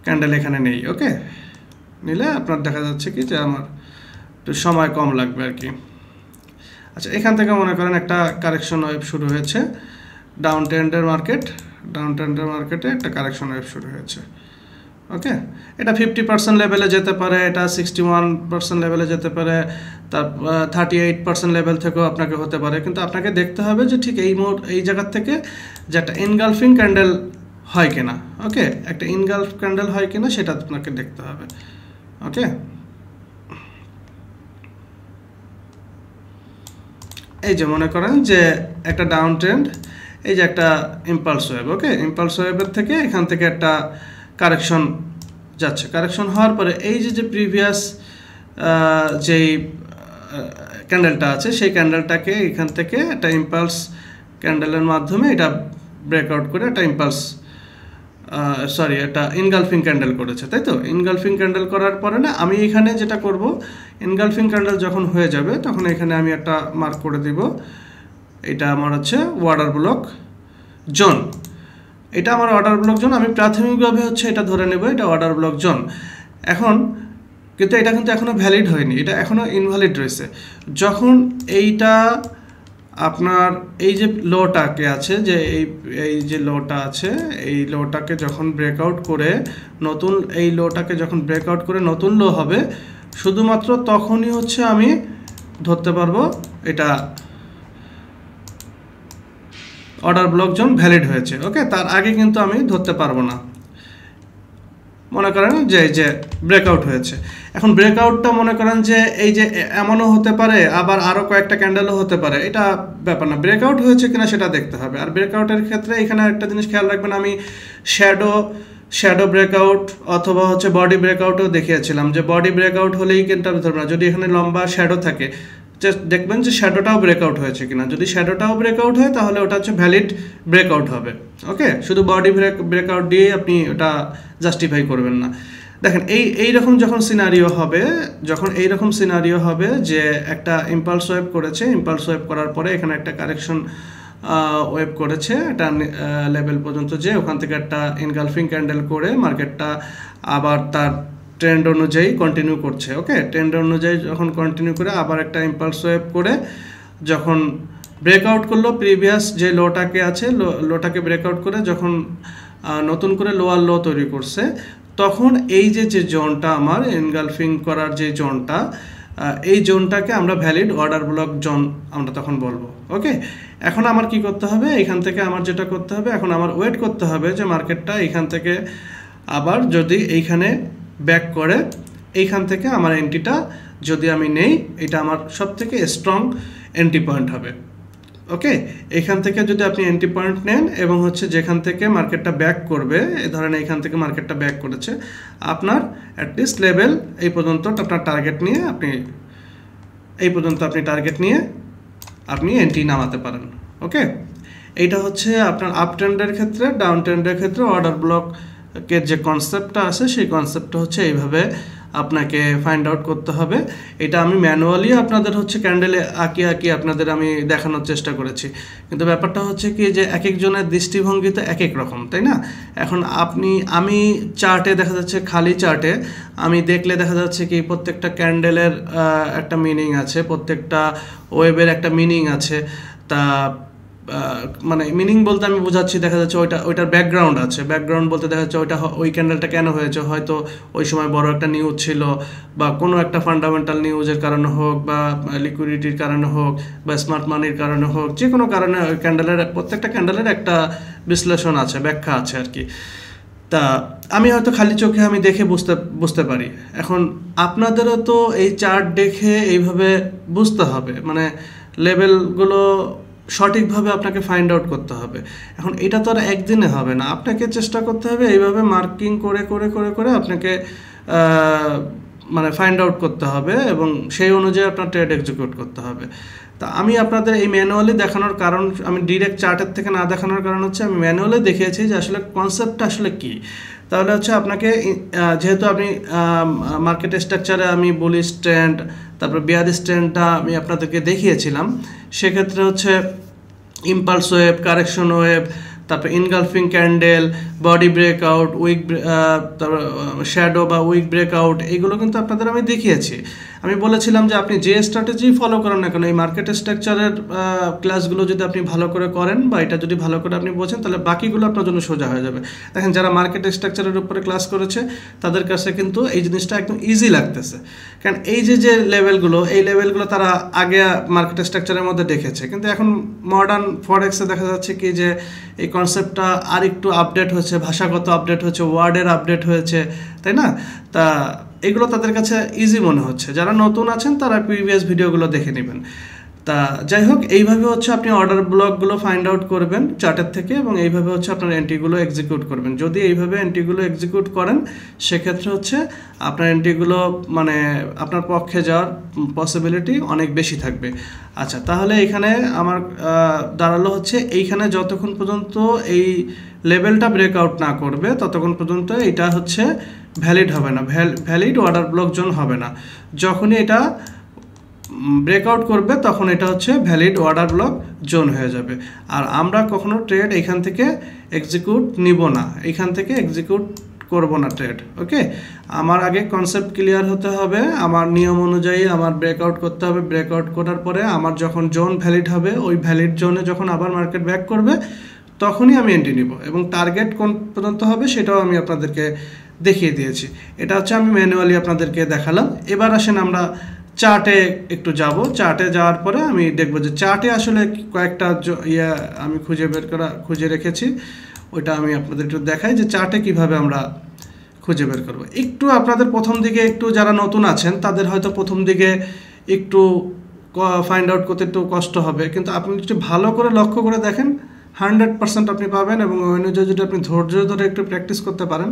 ক্যান্ডেল এখানে নেই। ওকে, নিলে আপনার দেখা যাচ্ছে কি যে আমার একটু সময় কম লাগবে আর কি। আচ্ছা, এখান থেকে মনে করেন একটা কারেকশন ওয়েভ শুরু হয়েছে, ডাউন ট্রেন্ডের মার্কেটে একটা কারেকশন ওয়েভ শুরু হয়েছে। ওকে, এটা 50% লেভেলে যেতে পারে, এটা 61% লেভেলে যেতে পারে, তার 38% লেভেল থেকেও আপনাকে হতে পারে। কিন্তু আপনাকে দেখতে হবে যে ঠিক এই জায়গার থেকে যে একটা ইনগালফিং ক্যান্ডেল হয় কিনা। ওকে, একটা ইনগালফ ক্যান্ডেল হয় কিনা সেটা আপনাকে দেখতে হবে। ওকে, এই যে মনে করেন যে একটা ডাউন ট্রেন্ড, এই যে একটা ইম্পালস ওয়েভ। ওকে, ইম্পালস ওয়েভের থেকে এখান থেকে একটা কারেকশন যাচ্ছে, কারেকশন হওয়ার পরে এই যে প্রিভিয়াস যেই ক্যান্ডেলটা আছে সেই ক্যান্ডেলটাকে এখান থেকে একটা ইম্পালস ক্যান্ডেলের মাধ্যমে এটা ব্রেকআউট করে একটা ইম্পালস এটা ইনগালফিং ক্যান্ডেল করেছে, তাই তো? ইনগালফিং ক্যান্ডেল করার পরে না আমি এখানে যেটা করব, ইনগালফিং ক্যান্ডেল যখন হয়ে যাবে তখন এখানে আমি একটা মার্ক করে দিব, এটা আমার হচ্ছে অর্ডার ব্লক জোন। এটা আমার অর্ডার ব্লক জোন, আমি প্রাথমিকভাবে হচ্ছে এটা ধরে নেব এটা অর্ডার ব্লক জোন। এখন কিন্তু এটা কিন্তু এখনও ভ্যালিড হয়নি, এটা এখনও ইনভ্যালিড রয়েছে। যখন এইটা আপনার এই যে লোটাকে আছে, যে এই যে লোটা আছে, এই লোটাকে যখন ব্রেকআউট করে নতুন এই লোটাকে যখন ব্রেকআউট করে নতুন লো হবে, শুধুমাত্র তখনই হচ্ছে আমি ধরতে পারবো এটা অর্ডার ব্লক জোন ভ্যালিড হয়েছে। ওকে, তার আগে কিন্তু আমি ধরতে পারবো না। মনে করেন যে ব্রেকআউট হয়েছে, এখন ব্রেকআউটটা মনে করেন যে এই যে এমনও হতে পারে, আবার আরও কয়েকটা ক্যান্ডেলও হতে পারে, এটা ব্যাপার না, ব্রেকআউট হয়েছে কিনা সেটা দেখতে হবে। আর ব্রেকআউটের ক্ষেত্রে এখানে একটা জিনিস খেয়াল রাখবেন, আমি শ্যাডো ব্রেকআউট অথবা হচ্ছে বডি ব্রেকআউটও দেখিয়েছিলাম, যে বডি ব্রেকআউট হলেই কিন্তু আমি ধরবো না, যদি এখানে লম্বা শ্যাডো থাকে দেখবেন যে শ্যাডোটাও ব্রেকআউট হয়েছে কিনা। যদি শ্যাডোটাও ব্রেকআউট হয় তাহলে ওটা হচ্ছে ভ্যালিড ব্রেকআউট হবে। ওকে, শুধু বডি ব্রেকআউট দিয়ে আপনি ওটা জাস্টিফাই করবেন না। দেখেন এইরকম যখন সিনারিও হবে, যে একটা ইম্পালস ওয়েভ করেছে, ইম্পালস ওয়েভ করার পরে এখানে একটা কারেকশন ওয়েভ করেছে, একটা লেভেল পর্যন্ত, যে ওখান থেকে একটা ইনগালফিং ক্যান্ডেল করে মার্কেটটা আবার তার ট্রেন্ড অনুযায়ী কন্টিনিউ করছে। ওকে, ট্রেন্ড অনুযায়ী যখন কন্টিনিউ করে আবার একটা ইম্পালস ওয়েভ করে যখন ব্রেকআউট করলো, প্রিভিয়াস যে লোটাকে আছে লোটাকে ব্রেকআউট করে যখন নতুন করে লোয়ার লো তৈরি করছে, তখন এই যে জোনটা আমার এনগালফিং করার যে জোনটা, এই জোনটাকে আমরা ভ্যালিড অর্ডার ব্লক জোন আমরা তখন বলবো। ওকে, এখন আমার কি করতে হবে, এখান থেকে আমার যেটা করতে হবে, এখন আমার ওয়েট করতে হবে যে মার্কেটটা এখান থেকে আবার যদি এইখানে ব্যাক করে, এইখান থেকে আমার এন্ট্রিটা যদি আমি নেই, এটা আমার সব থেকে স্ট্রং এন্ট্রি পয়েন্ট হবে। ওকে, এখান থেকে যদি আপনি এন্ট্রি পয়েন্ট নেন এবং হচ্ছে যেখান থেকে মার্কেটটা ব্যাক করবে, এই ধরেন এইখান থেকে মার্কেটটা ব্যাক করেছে, আপনার অ্যাটলিস্ট লেভেল এই পর্যন্ত আপনার টার্গেট নিয়ে আপনি এন্ট্রি নামাতে পারেন। ওকে, এইটা হচ্ছে আপনার আপ ট্রেন্ডের ক্ষেত্রে। ডাউন ট্রেন্ডের ক্ষেত্রে অর্ডার ব্লকের যে কনসেপ্টটা আছে সেই কনসেপ্টটা হচ্ছে এইভাবে আপনাকে ফাইন্ড আউট করতে হবে। এটা আমি ম্যানুয়ালি আপনাদের হচ্ছে ক্যান্ডেলে আঁকি আপনাদের আমি দেখানোর চেষ্টা করেছি, কিন্তু ব্যাপারটা হচ্ছে কি যে এক একজনের দৃষ্টিভঙ্গি তো এক এক রকম, তাই না? এখন আমি চার্টে দেখা যাচ্ছে, খালি চার্টে আমি দেখলে দেখা যাচ্ছে কি প্রত্যেকটা ক্যান্ডেলের একটা মিনিং আছে, প্রত্যেকটা ওয়েবের একটা মিনিং আছে। তা মানে মিনিং বলতে আমি বোঝাচ্ছি, দেখা যাচ্ছে ওইটার ব্যাকগ্রাউন্ড আছে। ব্যাকগ্রাউন্ড বলতে দেখা যাচ্ছে ওই ক্যান্ডেলটা কেন হয়েছে, হয়তো ওই সময় বড় একটা নিউজ ছিল, বা কোনো একটা ফান্ডামেন্টাল নিউজের কারণে হোক, বা লিকুইডিটির কারণে হোক, বা স্মার্ট মানির কারণে হোক, যে কোনো কারণে ওই প্রত্যেকটা ক্যান্ডেলের একটা বিশ্লেষণ আছে, ব্যাখ্যা আছে আর কি। তা আমি হয়তো খালি চোখে আমি দেখে বুঝতে পারি। এখন আপনাদেরও তো এই চার্ট দেখে এইভাবে বুঝতে হবে, মানে লেভেলগুলো সঠিকভাবে আপনাকে ফাইন্ড আউট করতে হবে। এখন এটা তো আর একদিনে হবে না, আপনাকে চেষ্টা করতে হবে এইভাবে মার্কিং করে করে করে করে আপনাকে মানে ফাইন্ড আউট করতে হবে, এবং সেই অনুযায়ী আপনার ট্রেড এক্সিকিউট করতে হবে। তা আমি আপনাদের এই ম্যানুয়ালি দেখানোর কারণ, আমি ডিরেক্ট চার্টের থেকে না দেখানোর কারণ হচ্ছে আমি ম্যানুয়ালি দেখিয়েছি যে আসলে কনসেপ্টটা আসলে কী। তাহলে হচ্ছে আপনাকে, যেহেতু আপনি মার্কেট স্ট্রাকচারে আমি বুলিশ ট্রেন্ড, তারপর বিয়ারিশ ট্রেন্ডটা আমি আপনাদেরকে দেখিয়েছিলাম, সেক্ষেত্রে হচ্ছে ইম্পালস ওয়েভ, কারেকশন ওয়েভ, তারপর ইনগালফিং ক্যান্ডেল, বডি ব্রেকআউট, তারপর শ্যাডো বা উইক ব্রেকআউট, এইগুলো কিন্তু আপনাদের আমি দেখিয়েছি। আমি বলেছিলাম যে আপনি যে স্ট্র্যাটেজি ফলো করেন না কেন, এই মার্কেট স্ট্রাকচারের ক্লাসগুলো যদি আপনি ভালো করে করেন, বা এটা যদি ভালো করে আপনি বোঝেন, তাহলে বাকিগুলো আপনার জন্য সোজা হয়ে যাবে। দেখেন, যারা মার্কেট স্ট্রাকচারের উপরে ক্লাস করেছে তাদের কাছে কিন্তু এই জিনিসটা একদম ইজি লাগতেছে, কারণ এই যে লেভেলগুলো তারা আগে মার্কেট স্ট্রাকচারের মধ্যে দেখেছে। কিন্তু এখন মডার্ন ফরেক্সে দেখা যাচ্ছে কি যে এই কনসেপ্টটা আর একটু আপডেট হয়েছে, ভাষাগত আপডেট হয়েছে, ওয়ার্ডের আপডেট হয়েছে, তাই না? তা এগুলো তাদের কাছে ইজি মনে হচ্ছে। যারা নতুন আছেন তারা প্রিভিয়াস ভিডিওগুলো দেখে নেবেন। তা যাই হোক, এইভাবে হচ্ছে আপনি অর্ডার ব্লকগুলো ফাইন্ড আউট করবেন চার্টের থেকে, এবং এইভাবে হচ্ছে আপনার এন্ট্রিগুলো এক্সিকিউট করবেন। যদি এইভাবে এন্ট্রিগুলো এক্সিকিউট করেন সেক্ষেত্রে হচ্ছে আপনার এন্ট্রিগুলো মানে আপনার পক্ষে যাওয়ার পসিবিলিটি অনেক বেশি থাকবে। আচ্ছা, তাহলে এখানে আমার দাঁড়ালো হচ্ছে এইখানে যতক্ষণ পর্যন্ত এই লেভেলটা ব্রেকআউট না করবে ততক্ষণ পর্যন্ত এটা হচ্ছে ভ্যালিড হবে না, ভ্যালিড অর্ডার ব্লক জোন হবে না। যখনই এটা ব্রেকআউট করবে তখন এটা হচ্ছে ভ্যালিড অর্ডার ব্লক জোন হয়ে যাবে। আর আমরা কখনো ট্রেড এখান থেকে এক্সিকিউট নিব না, এখান থেকে এক্সিকিউট করব না ট্রেড। ওকে, আমার আগে কনসেপ্ট ক্লিয়ার হতে হবে, আমার নিয়ম অনুযায়ী আমার ব্রেকআউট করতে হবে। ব্রেকআউট করার পরে আমার যখন জোন ভ্যালিড হবে, ওই ভ্যালিড জোনে যখন আবার মার্কেট ব্যাক করবে তখনই আমি এন্ট্রি নিব, এবং টার্গেট কোন পর্যন্ত হবে সেটাও আমি আপনাদেরকে দেখিয়ে দিয়েছি। এটা হচ্ছে আমি ম্যানুয়ালি আপনাদেরকে দেখালাম। এবার আসেন আমরা চার্টে একটু যাব। চার্টে যাওয়ার পরে আমি দেখব যে চার্টে আসলে কয়েকটা আমি খুঁজে রেখেছি, ওইটা আমি আপনাদের একটু দেখাই যে চার্টে কিভাবে আমরা খুঁজে বের করব। একটু আপনাদের প্রথম দিকে একটু যারা নতুন আছেন তাদের হয়তো প্রথম দিকে একটু ফাইন্ড আউট করতে একটু কষ্ট হবে, কিন্তু আপনি একটু ভালো করে লক্ষ্য করে দেখেন 100% আপনি পাবেন, এবং ওই অনুযায়ী যদি আপনি ধৈর্য ধরে একটু প্র্যাকটিস করতে পারেন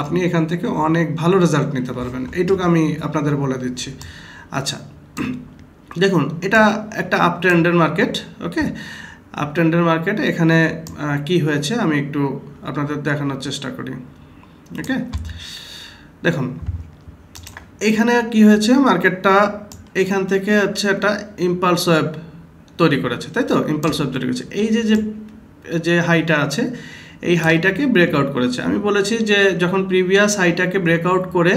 আপনি এখান থেকে অনেক ভালো রেজাল্ট নিতে পারবেন, এইটুকু আমি আপনাদের বলে দিচ্ছি। আচ্ছা, দেখুন এটা একটা আপ ট্রেন্ডের মার্কেট। ওকে, আপ ট্রেন্ডের মার্কেট। এখানে কি হয়েছে আমি একটু আপনাদের দেখানোর চেষ্টা করি। ওকে, দেখুন এখানে কি হয়েছে, মার্কেটটা এখান থেকে হচ্ছে একটা ইম্পালস ওয়েভ তৈরি করেছে, তাই তো? ইম্পালস ওয়েভ তৈরি করেছে। এই যে হাইটা আছে এই হাইটাকে ব্রেকআউট করেছে। আমি বলেছি যে যখন প্রিভিয়াস হাইটাকে ব্রেকআউট করে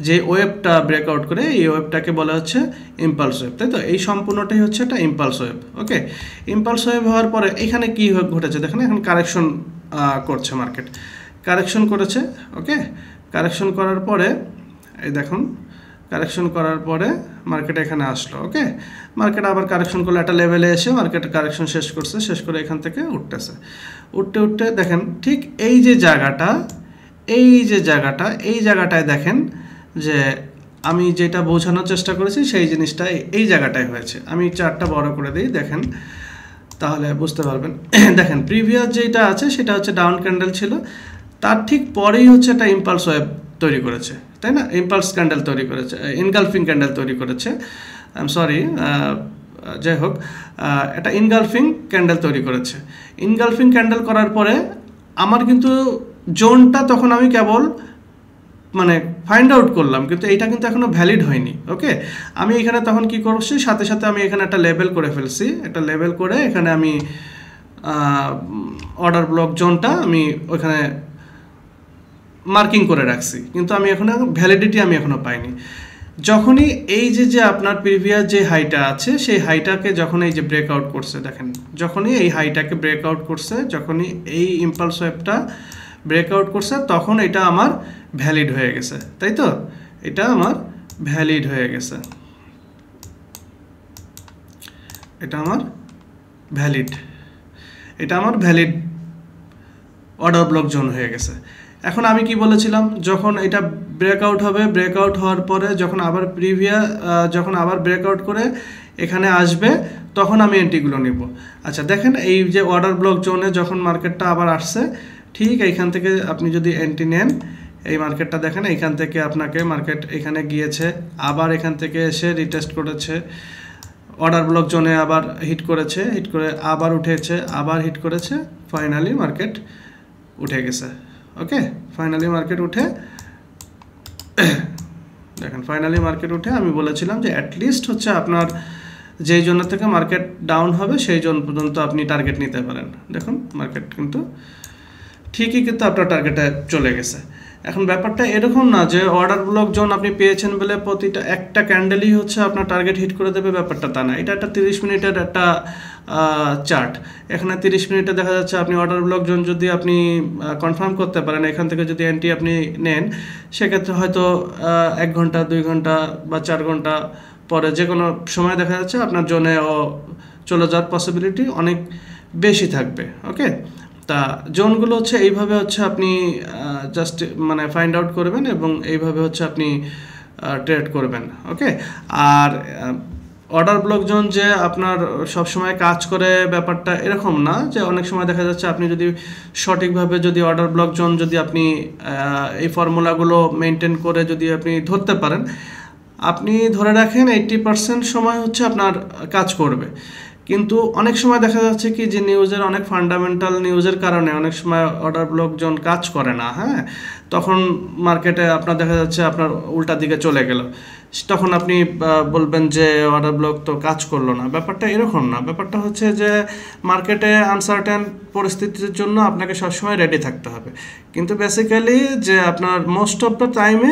যে ওয়েভটা ব্রেকআউট করে এই ওয়েভটাকে বলা হচ্ছে ইম্পালস ওয়েভ, তাই তো? এই সম্পূর্ণটাই হচ্ছে একটা ইম্পালস ওয়েভ। ওকে, ইম্পালস ওয়েভ হওয়ার পরে এখানে কি ঘটেছে দেখেন, এখন কারেকশন করছে মার্কেট, কারেকশন করেছে। ওকে, কারেকশন করার পরে এই দেখুন, কারেকশন করার পরে মার্কেট এখানে আসলো। ওকে, মার্কেট আবার কারেকশন করলে একটা লেভেলে এসে মার্কেট কারেকশন শেষ করছে, শেষ করে এখান থেকে উঠতেছে। উঠতে দেখেন ঠিক এই জায়গাটায় দেখেন যে আমি যেটা বোঝানোর চেষ্টা করেছি সেই জিনিসটা এই জায়গাটায় হয়েছে। আমি চার্টটা বড় করে দিই, দেখেন তাহলে বুঝতে পারবেন। দেখেন প্রিভিয়াস যেটা আছে সেটা হচ্ছে ডাউন ক্যান্ডেল ছিল, তার ঠিক পরেই হচ্ছে একটা ইম্পালস ওয়েভ তৈরি করেছে, তাই না? ইম্পালস ক্যান্ডেল তৈরি করেছে, ইনগালফিং ক্যান্ডেল তৈরি করেছে। যাই হোক, একটা ইনগালফিং ক্যান্ডেল তৈরি করেছে। ইনগালফিং ক্যান্ডেল করার পরে আমার কিন্তু জোনটা তখন আমি কেবল মানে ফাইন্ড আউট করলাম, কিন্তু এইটা কিন্তু এখনো ভ্যালিড হয়নি। ওকে, আমি এখানে তখন কি করছি, সাথে সাথে আমি এখানে একটা লেবেল করে ফেলছি, একটা লেবেল করে এখানে আমি অর্ডার ব্লক জোনটা আমি ওইখানে মার্কিং করে রাখছি, কিন্তু আমি এখনো ভ্যালিডিটি আমি এখনো পাইনি। যখনই এই যে আপনার প্রিভিয়াস যে হাইটা আছে সেই হাইটাকে যখন এই যে ব্রেকআউট করছে, দেখেন যখনই এই হাইটাকে ব্রেকআউট করছে, যখনই এই ইম্পালস ওয়েভটা ব্রেকআউট করছে তখন এটা আমার ভ্যালিড হয়ে গেছে, তাই তো? এটা আমার ভ্যালিড হয়ে গেছে, এটা আমার ভ্যালিড অর্ডার ব্লক জোন হয়ে গেছে। এখন আমি কি বলেছিলাম, যখন এটা ব্রেকআউট হবে, ব্রেকআউট হওয়ার পরে যখন আবার ব্রেকআউট করে এখানে আসবে তখন আমি এন্ট্রিগুলো নিব। আচ্ছা দেখেন, এই যে অর্ডার ব্লক জোনে যখন মার্কেটটা আবার আসছে, ঠিক এইখান থেকে আপনি যদি এন্ট্রি নেন, এই মার্কেটটা দেখেন এইখান থেকে আপনাকে মার্কেট এখানে গিয়েছে, আবার এখান থেকে এসে রিটেস্ট করেছে, অর্ডার ব্লক জোনে আবার হিট করেছে, হিট করে আবার উঠেছে, আবার হিট করেছে, ফাইনালি মার্কেট উঠে গেছে। ওকে, ফাইনালি মার্কেট উঠে দেখেন, ফাইনালি মার্কেট উঠে আমি বলেছিলাম যে অ্যাটলিস্ট হচ্ছে আপনার যেই জোন থেকে মার্কেট ডাউন হবে সেই জোন পর্যন্ত আপনি টার্গেট নিতে পারেন। দেখুন মার্কেট কিন্তু ঠিকই কিন্তু আপনার টার্গেটে চলে গেছে। এখন ব্যাপারটা এরকম না যে অর্ডার ব্লক জোন আপনি পেয়েছেন বলে প্রতিটা একটা ক্যান্ডেলই হচ্ছে আপনার টার্গেট হিট করে দেবে, ব্যাপারটা তা না। এটা একটা 30 মিনিটের একটা চার্ট। এখানে 30 মিনিটে দেখা যাচ্ছে আপনি অর্ডার ব্লক জোন যদি আপনি কনফার্ম করতে পারেন, এখান থেকে যদি এন্ট্রি আপনি নেন, সেক্ষেত্রে হয়তো 1 ঘন্টা 2 ঘন্টা বা 4 ঘন্টা পরে যে কোনো সময় দেখা যাচ্ছে আপনার জোনেও চলে যাওয়ার পসিবিলিটি অনেক বেশি থাকবে। ওকে, তা জোনগুলো হচ্ছে এইভাবে হচ্ছে আপনি জাস্ট মানে ফাইন্ড আউট করবেন এবং এইভাবে হচ্ছে আপনি ট্রেড করবেন। ওকে, আর অর্ডার ব্লক জোন যে আপনার সবসময় কাজ করে ব্যাপারটা এরকম না, যে অনেক সময় দেখা যাচ্ছে আপনি যদি সঠিকভাবে যদি অর্ডার ব্লক জোন যদি আপনি এই ফর্মুলাগুলো মেনটেন করে যদি আপনি ধরতে পারেন, আপনি ধরে রাখেন 80% সময় হচ্ছে আপনার কাজ করবে। কিন্তু অনেক সময় দেখা যাচ্ছে কি যে নিউজের অনেক ফান্ডামেন্টাল নিউজের কারণে অনেক সময় অর্ডার ব্লক জোন কাজ করে না, হ্যাঁ, তখন মার্কেটে আপনার দেখা যাচ্ছে আপনার উল্টা দিকে চলে গেল, তখন আপনি বলবেন যে অর্ডার ব্লক তো কাজ করলো না। ব্যাপারটা এরকম না, ব্যাপারটা হচ্ছে যে মার্কেটে আনসার্টেন পরিস্থিতির জন্য আপনাকে সবসময় রেডি থাকতে হবে। কিন্তু বেসিক্যালি যে আপনার মোস্ট অফ দ্য টাইমে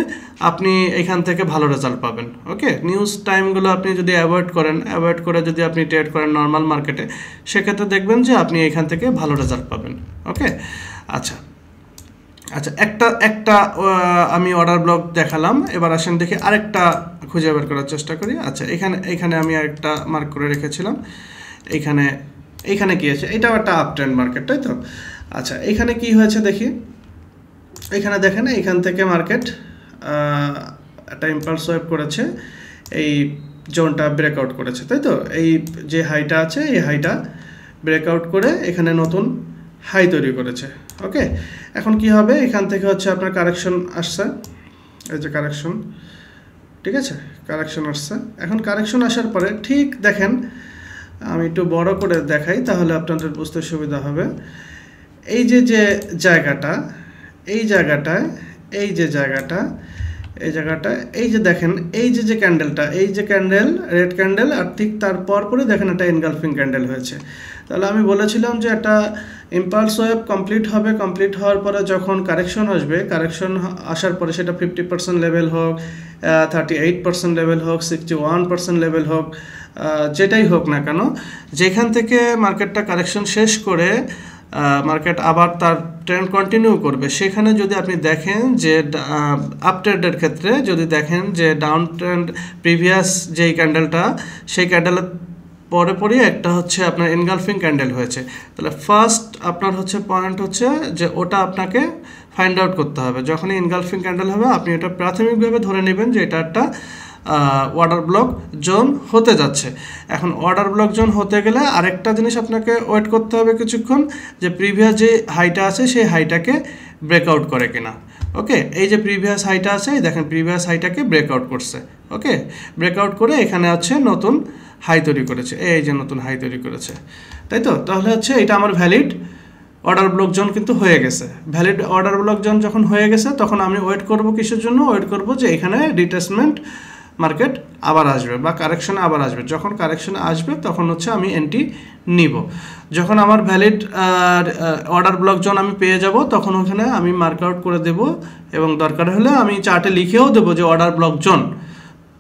আপনি এখান থেকে ভালো রেজাল্ট পাবেন। ওকে, নিউজ টাইমগুলো আপনি যদি অ্যাভয়েড করে যদি আপনি ট্রেড করেন নর্মাল মার্কেটে, সেক্ষেত্রে দেখবেন যে আপনি এখান থেকে ভালো রেজাল্ট পাবেন। ওকে, আচ্ছা, একটা আমি অর্ডার ব্লক দেখালাম, এবার আসেন দেখি আরেকটা খুঁজে বের করার চেষ্টা করি। আচ্ছা, এখানে আমি আরেকটা মার্ক করে রেখেছিলাম। এইখানে কি আছে, এটাও একটা আপ ট্রেন্ড মার্কেট, তাই তো? আচ্ছা, এখানে কি হয়েছে দেখি। এখানে দেখেন, এইখান থেকে মার্কেট একটা ইম্পালস ওয়েভ করেছে, এই জোনটা ব্রেকআউট করেছে, তাই তো? এই যে হাইটা আছে, এই হাইটা ব্রেকআউট করে এখানে নতুন হাই তৈরি করেছে। ওকে, এখন কি হবে, এখান থেকে হচ্ছে আপনার কারেকশন আসছে, এই যে কারেকশন, ঠিক আছে, কারেকশন আসছে। এখন কারেকশন আসার পরে ঠিক দেখেন, আমি একটু বড় করে দেখাই তাহলে আপনাদের বুঝতে সুবিধা হবে। এই যে জায়গাটা, এই জায়গাটায়, এই যে দেখেন, এই যে ক্যান্ডেলটা, এই যে ক্যান্ডেল, রেড ক্যান্ডেল, আর ঠিক তার পরে দেখেন একটা এনগালফিং ক্যান্ডেল হয়েছে। তাহলে আমি বলেছিলাম যে একটা ইম্পালস ওয়েভ কমপ্লিট হবে, কমপ্লিট হওয়ার পরে যখন কারেকশন আসবে, কারেকশন আসার পরে সেটা 50% লেভেল হোক, 38% লেভেল হোক, 61% লেভেল হোক, যেটাই হোক না কেন, যেখান থেকে মার্কেটটা কারেকশন শেষ করে মার্কেট আবার তার ট্রেন্ড কন্টিনিউ করবে, সেখানে যদি আপনি দেখেন যে আপ ট্রেন্ডের ক্ষেত্রে যদি দেখেন যে ডাউন ট্রেন্ড প্রিভিয়াস যেই ক্যান্ডেলটা, সেই ক্যান্ডেলের পরে একটা হচ্ছে আপনার এনগালফিং ক্যান্ডেল হয়েছে, তাহলে ফার্স্ট আপনার হচ্ছে পয়েন্ট হচ্ছে যে ওটা আপনাকে ফাইন্ড আউট করতে হবে। যখনই এনগালফিং ক্যান্ডেল হবে, আপনি এটা প্রাথমিকভাবে ধরে নেবেন যে এটা একটা অর্ডার ব্লক জোন হতে যাচ্ছে। এখন অর্ডার ব্লক জোন হতে গেলে আরেকটা জিনিস আপনাকে ওয়েট করতে হবে কিছুক্ষণ, যে প্রিভিয়াস যে হাইটা আছে সেই হাইটাকে ব্রেকআউট করে কিনা। ওকে, এই যে প্রিভিয়াস হাইটা আছে, দেখেন প্রিভিয়াস হাইটাকে ব্রেকআউট করছে। ওকে, ব্রেকআউট করে এখানে হচ্ছে নতুন হাই তৈরি করেছে, এই যে নতুন হাই তৈরি করেছে, তাই তো? তাহলে হচ্ছে এটা আমার ভ্যালিড অর্ডার ব্লক জোন কিন্তু হয়ে গেছে। ভ্যালিড অর্ডার ব্লক জোন যখন হয়ে গেছে, তখন আমি ওয়েট করব কিসের জন্য? ওয়েট করব যে এখানে রিট্রেসমেন্ট মার্কেট আবার আসবে বা কারেকশনে আবার আসবে। যখন কারেকশনে আসবে তখন হচ্ছে আমি এন্ট্রি নিব। যখন আমার ভ্যালিড অর্ডার ব্লক জোন আমি পেয়ে যাব, তখন ওখানে আমি মার্কআউট করে দেব, এবং দরকার হলে আমি চার্টে লিখেও দেবো যে অর্ডার ব্লক জোন।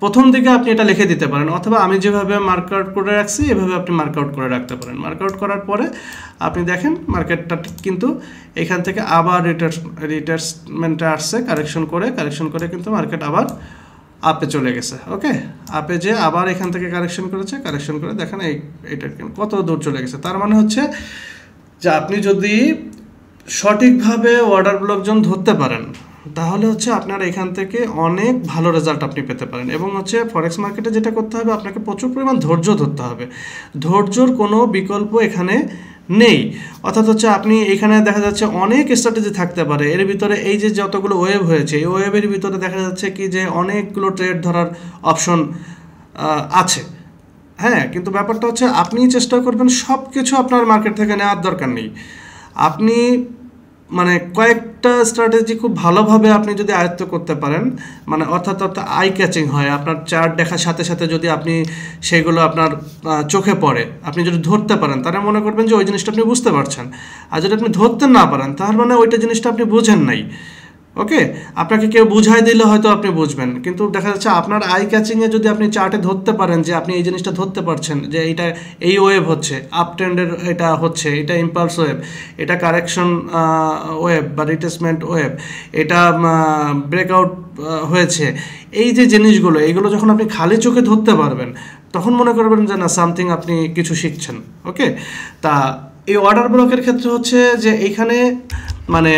প্রথম দিকে আপনি এটা লিখে দিতে পারেন, অথবা আমি যেভাবে মার্কআউট করে রাখছি এভাবে আপনি মার্কআউট করে রাখতে পারেন। মার্কআউট করার পরে আপনি দেখেন মার্কেটটা কিন্তু এখান থেকে আবার রিট্রেসমেন্টে আসছে, কারেকশন করে কিন্তু মার্কেট আবার আপে চলে গেছে। ওকে, আপে যে আবার এখান থেকে কারেকশন করে দেখেন এইটা কত দূর চলে গেছে। তার মানে হচ্ছে যে আপনি যদি সঠিকভাবে অর্ডার ব্লক জোন ধরতে পারেন, তাহলে হচ্ছে আপনার এখান থেকে অনেক ভালো রেজাল্ট আপনি পেতে পারেন। এবং হচ্ছে ফরেক্স মার্কেটে যেটা করতে হবে, আপনাকে প্রচুর পরিমাণ ধৈর্য ধরতে হবে। ধৈর্যর কোনো বিকল্প এখানে নেই। অর্থাৎ হচ্ছে আপনি এখানে দেখা যাচ্ছে অনেক স্ট্র্যাটেজি থাকতে পারে, এর ভিতরে এই যে যতগুলো ওয়েভ হয়েছে, এই ওয়েভের ভিতরে দেখা যাচ্ছে কি যে অনেকগুলো ট্রেড ধরার অপশন আছে, হ্যাঁ, কিন্তু ব্যাপারটা হচ্ছে আপনি চেষ্টা করবেন সব কিছু আপনার মার্কেট থেকে নেওয়ার দরকার নেই। আপনি মানে কয়েকটা স্ট্র্যাটেজি খুব ভালোভাবে আপনি যদি আয়ত্ত করতে পারেন, মানে অর্থাৎ আই ক্যাচিং হয়, আপনার চার্ট দেখার সাথে সাথে যদি আপনি সেগুলো আপনার চোখে পড়ে, আপনি যদি ধরতে পারেন, তাহলে মনে করবেন যে ওই জিনিসটা আপনি বুঝতে পারছেন। আর যদি আপনি ধরতে না পারেন, তার মানে ওইটা জিনিসটা আপনি বুঝেন নাই। ওকে, আপনাকে কেউ বুঝাই দিলে হয়তো আপনি বুঝবেন, কিন্তু দেখা যাচ্ছে আপনার আই ক্যাচিংয়ে যদি আপনি চার্টে ধরতে পারেন যে আপনি এই জিনিসটা ধরতে পারছেন যে এইটা এই ওয়েভ হচ্ছে, আপ ট্রেন্ডের এটা হচ্ছে, এটা ইম্পালস ওয়েভ, এটা কারেকশন ওয়েভ বা রিট্রেসমেন্ট ওয়েভ, এটা ব্রেকআউট হয়েছে, এই যে জিনিসগুলো, এইগুলো যখন আপনি খালি চোখে ধরতে পারবেন, তখন মনে করবেন যে না, সামথিং আপনি কিছু শিখছেন। ওকে, তা এই অর্ডার ব্লকের ক্ষেত্রে হচ্ছে যে এইখানে মানে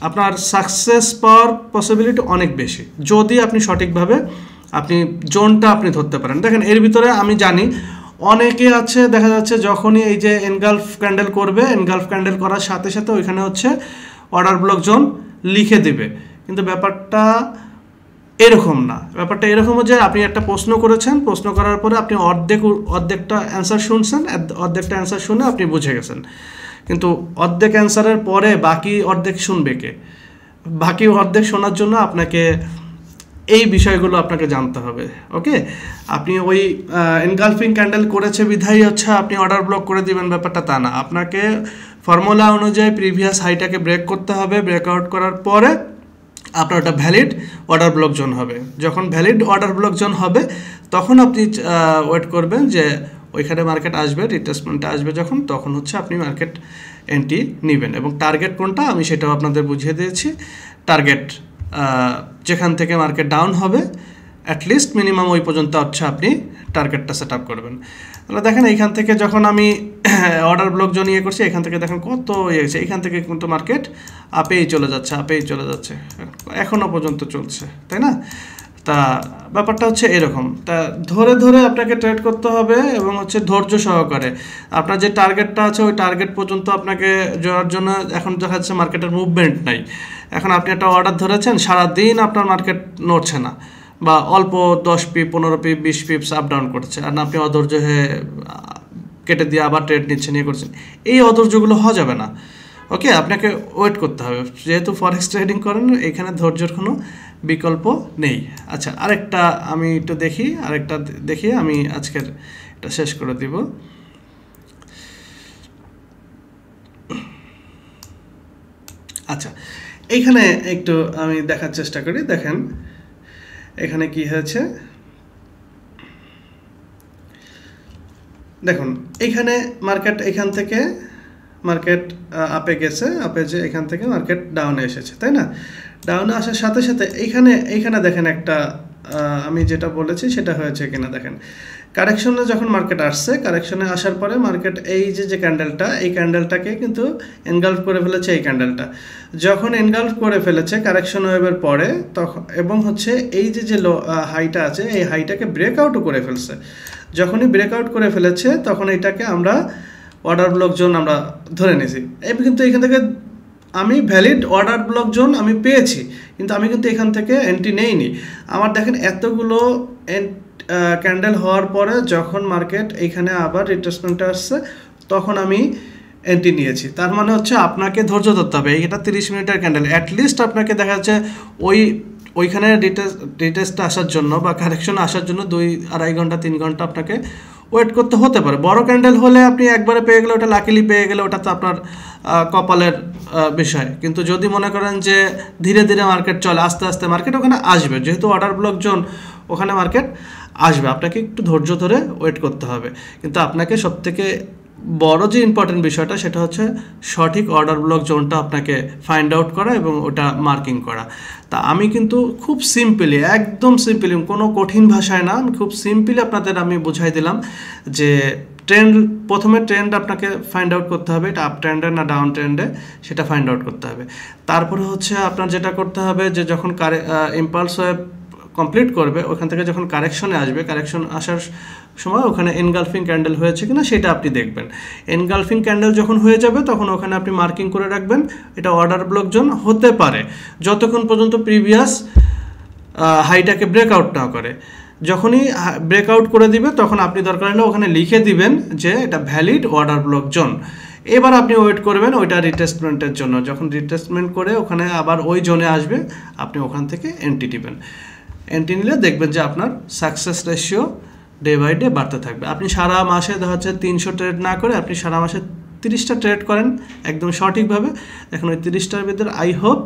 আপনার সাকসেস পাওয়ার পসিবিলিটি অনেক বেশি, যদি আপনি সঠিকভাবে আপনি জোনটা আপনি ধরতে পারেন। দেখেন এর ভিতরে আমি জানি অনেকে আছে দেখা যাচ্ছে যখনই এই যে এনগালফ ক্যান্ডেল করবে, এনগালফ ক্যান্ডেল করার সাথে সাথে ওইখানে হচ্ছে অর্ডার ব্লক জোন লিখে দিবে, কিন্তু ব্যাপারটা এরকম না। ব্যাপারটা এরকম যে আপনি একটা প্রশ্ন করেছেন, প্রশ্ন করার পরে আপনি অর্ধেকটা অ্যান্সার শুনছেন, অর্ধেকটা অ্যান্সার শুনে আপনি বুঝে গেছেন, কিন্তু অর্ধেক অ্যান্সারের পরে বাকি অর্ধেক শুনবে কে? বাকি অর্ধেক শোনার জন্য আপনাকে এই বিষয়গুলো আপনাকে জানতে হবে। ওকে, আপনি ওই এনগালফিং ক্যান্ডেল করেছে বিধায় হচ্ছে আপনি অর্ডার ব্লক করে দিবেন, ব্যাপারটা তা না। আপনাকে ফর্মুলা অনুযায়ী প্রিভিয়াস হাইটাকে ব্রেক করতে হবে, ব্রেকআউট করার পরে আপনার ওটা ভ্যালিড অর্ডার ব্লক জোন হবে। যখন ভ্যালিড অর্ডার ব্লক জোন হবে তখন আপনি ওয়েট করবেন যে ওইখানে মার্কেট আসবে, রিট্রেসমেন্টে আসবে যখন, তখন হচ্ছে আপনি মার্কেট এন্ট্রি নেবেন। এবং টার্গেট কোনটা আমি সেটাও আপনাদের বুঝিয়ে দিয়েছি। টার্গেট যেখান থেকে মার্কেট ডাউন হবে অ্যাটলিস্ট মিনিমাম ওই পর্যন্ত হচ্ছে আপনি টার্গেটটা সেট আপ করবেন। তাহলে দেখেন এইখান থেকে যখন আমি অর্ডার ব্লক জোন ইয়ে করছি, এখান থেকে দেখেন কত ইয়ে হয়েছে, এইখান থেকে কিন্তু মার্কেট আপেই চলে যাচ্ছে, আপেই চলে যাচ্ছে, এখনও পর্যন্ত চলছে, তাই না? তা ব্যাপারটা হচ্ছে এরকম। তা ধরে ধরে আপনাকে ট্রেড করতে হবে এবং হচ্ছে ধৈর্য সহকারে। আপনার যে টার্গেটটা আছে ওই টার্গেট পর্যন্ত আপনাকে যাওয়ার জন্য এখন দেখা যাচ্ছে মার্কেটের মুভমেন্ট নাই। এখন আপনি একটা অর্ডার ধরেছেন, সারাদিন আপনার মার্কেট নড়ছে না, বা অল্প 10 পিপ 15 পিপ 20 পিপস আপ ডাউন করছে, আর আপনি অধৈর্য হয়ে কেটে দিয়ে আবার ট্রেড নিচ্ছেন, ইয়ে করছেন, এই অধৈর্যগুলো হওয়া যাবে না। ওকে, আপনাকে ওয়েট করতে হবে। যেহেতু ফরেক্স ট্রেডিং করেন, এখানে ধৈর্যের কোনো বিকল্প নেই। আচ্ছা, আরেকটা আমি একটু দেখি আমি আজকের এটা শেষ করে দিব। আচ্ছা, এইখানে একটু আমি দেখার চেষ্টা করি। দেখেন এখানে কি হয়েছে, দেখুন এইখানে মার্কেট এখান থেকে মার্কেট আপে গেছে, আপে যে এখান থেকে মার্কেট ডাউনে এসেছে, তাই না? ডাউনে আসার সাথে সাথে এইখানে দেখেন একটা আমি যেটা বলেছি সেটা হয়েছে কিনা দেখেন। কারেকশনে যখন মার্কেট আসছে, কারেকশনে আসার পরে মার্কেট এই যে ক্যান্ডেলটা, এই ক্যান্ডেলটাকে কিন্তু এনগালফ করে ফেলেছে। এই ক্যান্ডেলটা যখন এনগালফ করে ফেলেছে কারেকশন ওয়েভের পরে, তখন এবং হচ্ছে এই যে হাইটা আছে, এই হাইটাকে ব্রেকআউটও করে ফেলছে। যখনই ব্রেকআউট করে ফেলেছে তখন এটাকে আমরা অর্ডার ব্লক জোন আমরা ধরে নিয়েছি। কিন্তু এখান থেকে আমি ভ্যালিড অর্ডার ব্লক জোন আমি পেয়েছি, কিন্তু আমি কিন্তু এখান থেকে এন্ট্রি নেইনি। আমার দেখেন এতগুলো ক্যান্ডেল হওয়ার পরে যখন মার্কেট এইখানে আবার রিট্রেসমেন্টে আসছে তখন আমি এন্ট্রি নিয়েছি। তার মানে হচ্ছে আপনাকে ধৈর্য ধরতে হবে। এটা 30 মিনিটের ক্যান্ডেল, অ্যাটলিস্ট আপনাকে দেখা যাচ্ছে ওইখানে রিটেস্টটা আসার জন্য বা কারেকশন আসার জন্য 2-2.5 ঘন্টা 3 ঘন্টা আপনাকে ওয়েট করতে হতে পারে। বড় ক্যান্ডেল হলে আপনি একবারে পেয়ে গেলে, ওটা লাকিলি পেয়ে গেলে, ওটা তো আপনার কপালের বিষয়। কিন্তু যদি মনে করেন যে ধীরে ধীরে মার্কেট চলে, আস্তে আস্তে মার্কেট ওখানে আসবে, যেহেতু অর্ডার ব্লক জোন ওখানে মার্কেট আসবে, আপনাকে একটু ধৈর্য ধরে ওয়েট করতে হবে। কিন্তু আপনাকে সবথেকে বড় যে ইম্পর্টেন্ট বিষয়টা সেটা হচ্ছে সঠিক অর্ডার ব্লক জোনটা আপনাকে ফাইন্ড আউট করা এবং ওটা মার্কিং করা। তা আমি কিন্তু খুব সিম্পলি, একদম সিম্পলি, কোনো কঠিন ভাষায় না, আমি খুব সিম্পলি আপনাদের আমি বুঝাই দিলাম যে প্রথমে ট্রেন্ড আপনাকে ফাইন্ড আউট করতে হবে, এটা আপ ট্রেন্ডে না ডাউন ট্রেন্ডে সেটা ফাইন্ড আউট করতে হবে। তারপরে হচ্ছে আপনার যেটা করতে হবে যে যখন ইম্পালস ওয়েভ কমপ্লিট করবে, ওখান থেকে যখন কারেকশনে আসবে, কারেকশন আসার সময় ওখানে এনগালফিং ক্যান্ডেল হয়েছে কিনা সেটা আপনি দেখবেন। এনগালফিং ক্যান্ডেল যখন হয়ে যাবে তখন ওখানে আপনি মার্কিং করে রাখবেন, এটা অর্ডার ব্লক জোন হতে পারে যতক্ষণ পর্যন্ত প্রিভিয়াস হাইটাকে ব্রেকআউট না করে। যখনই ব্রেকআউট করে দিবে তখন আপনি দরকার হলে ওখানে লিখে দিবেন যে এটা ভ্যালিড অর্ডার ব্লক জোন। এবার আপনি ওয়েট করবেন ওইটা রিটেস্টমেন্টের জন্য। যখন রিটেস্টমেন্ট করে ওখানে আবার ওই জোনে আসবে, আপনি ওখান থেকে এন্ট্রি নেবেন। এন্ট্রি নিলে দেখবেন যে আপনার success ratio day by day বাড়তে থাকবে। আপনি সারা মাসে দেখা যাচ্ছে 300 ট্রেড না করে আপনি সারা মাসে 30টা ট্রেড করেন একদম সঠিকভাবে। এখন ওই 30টার ভিতরে আই হোপ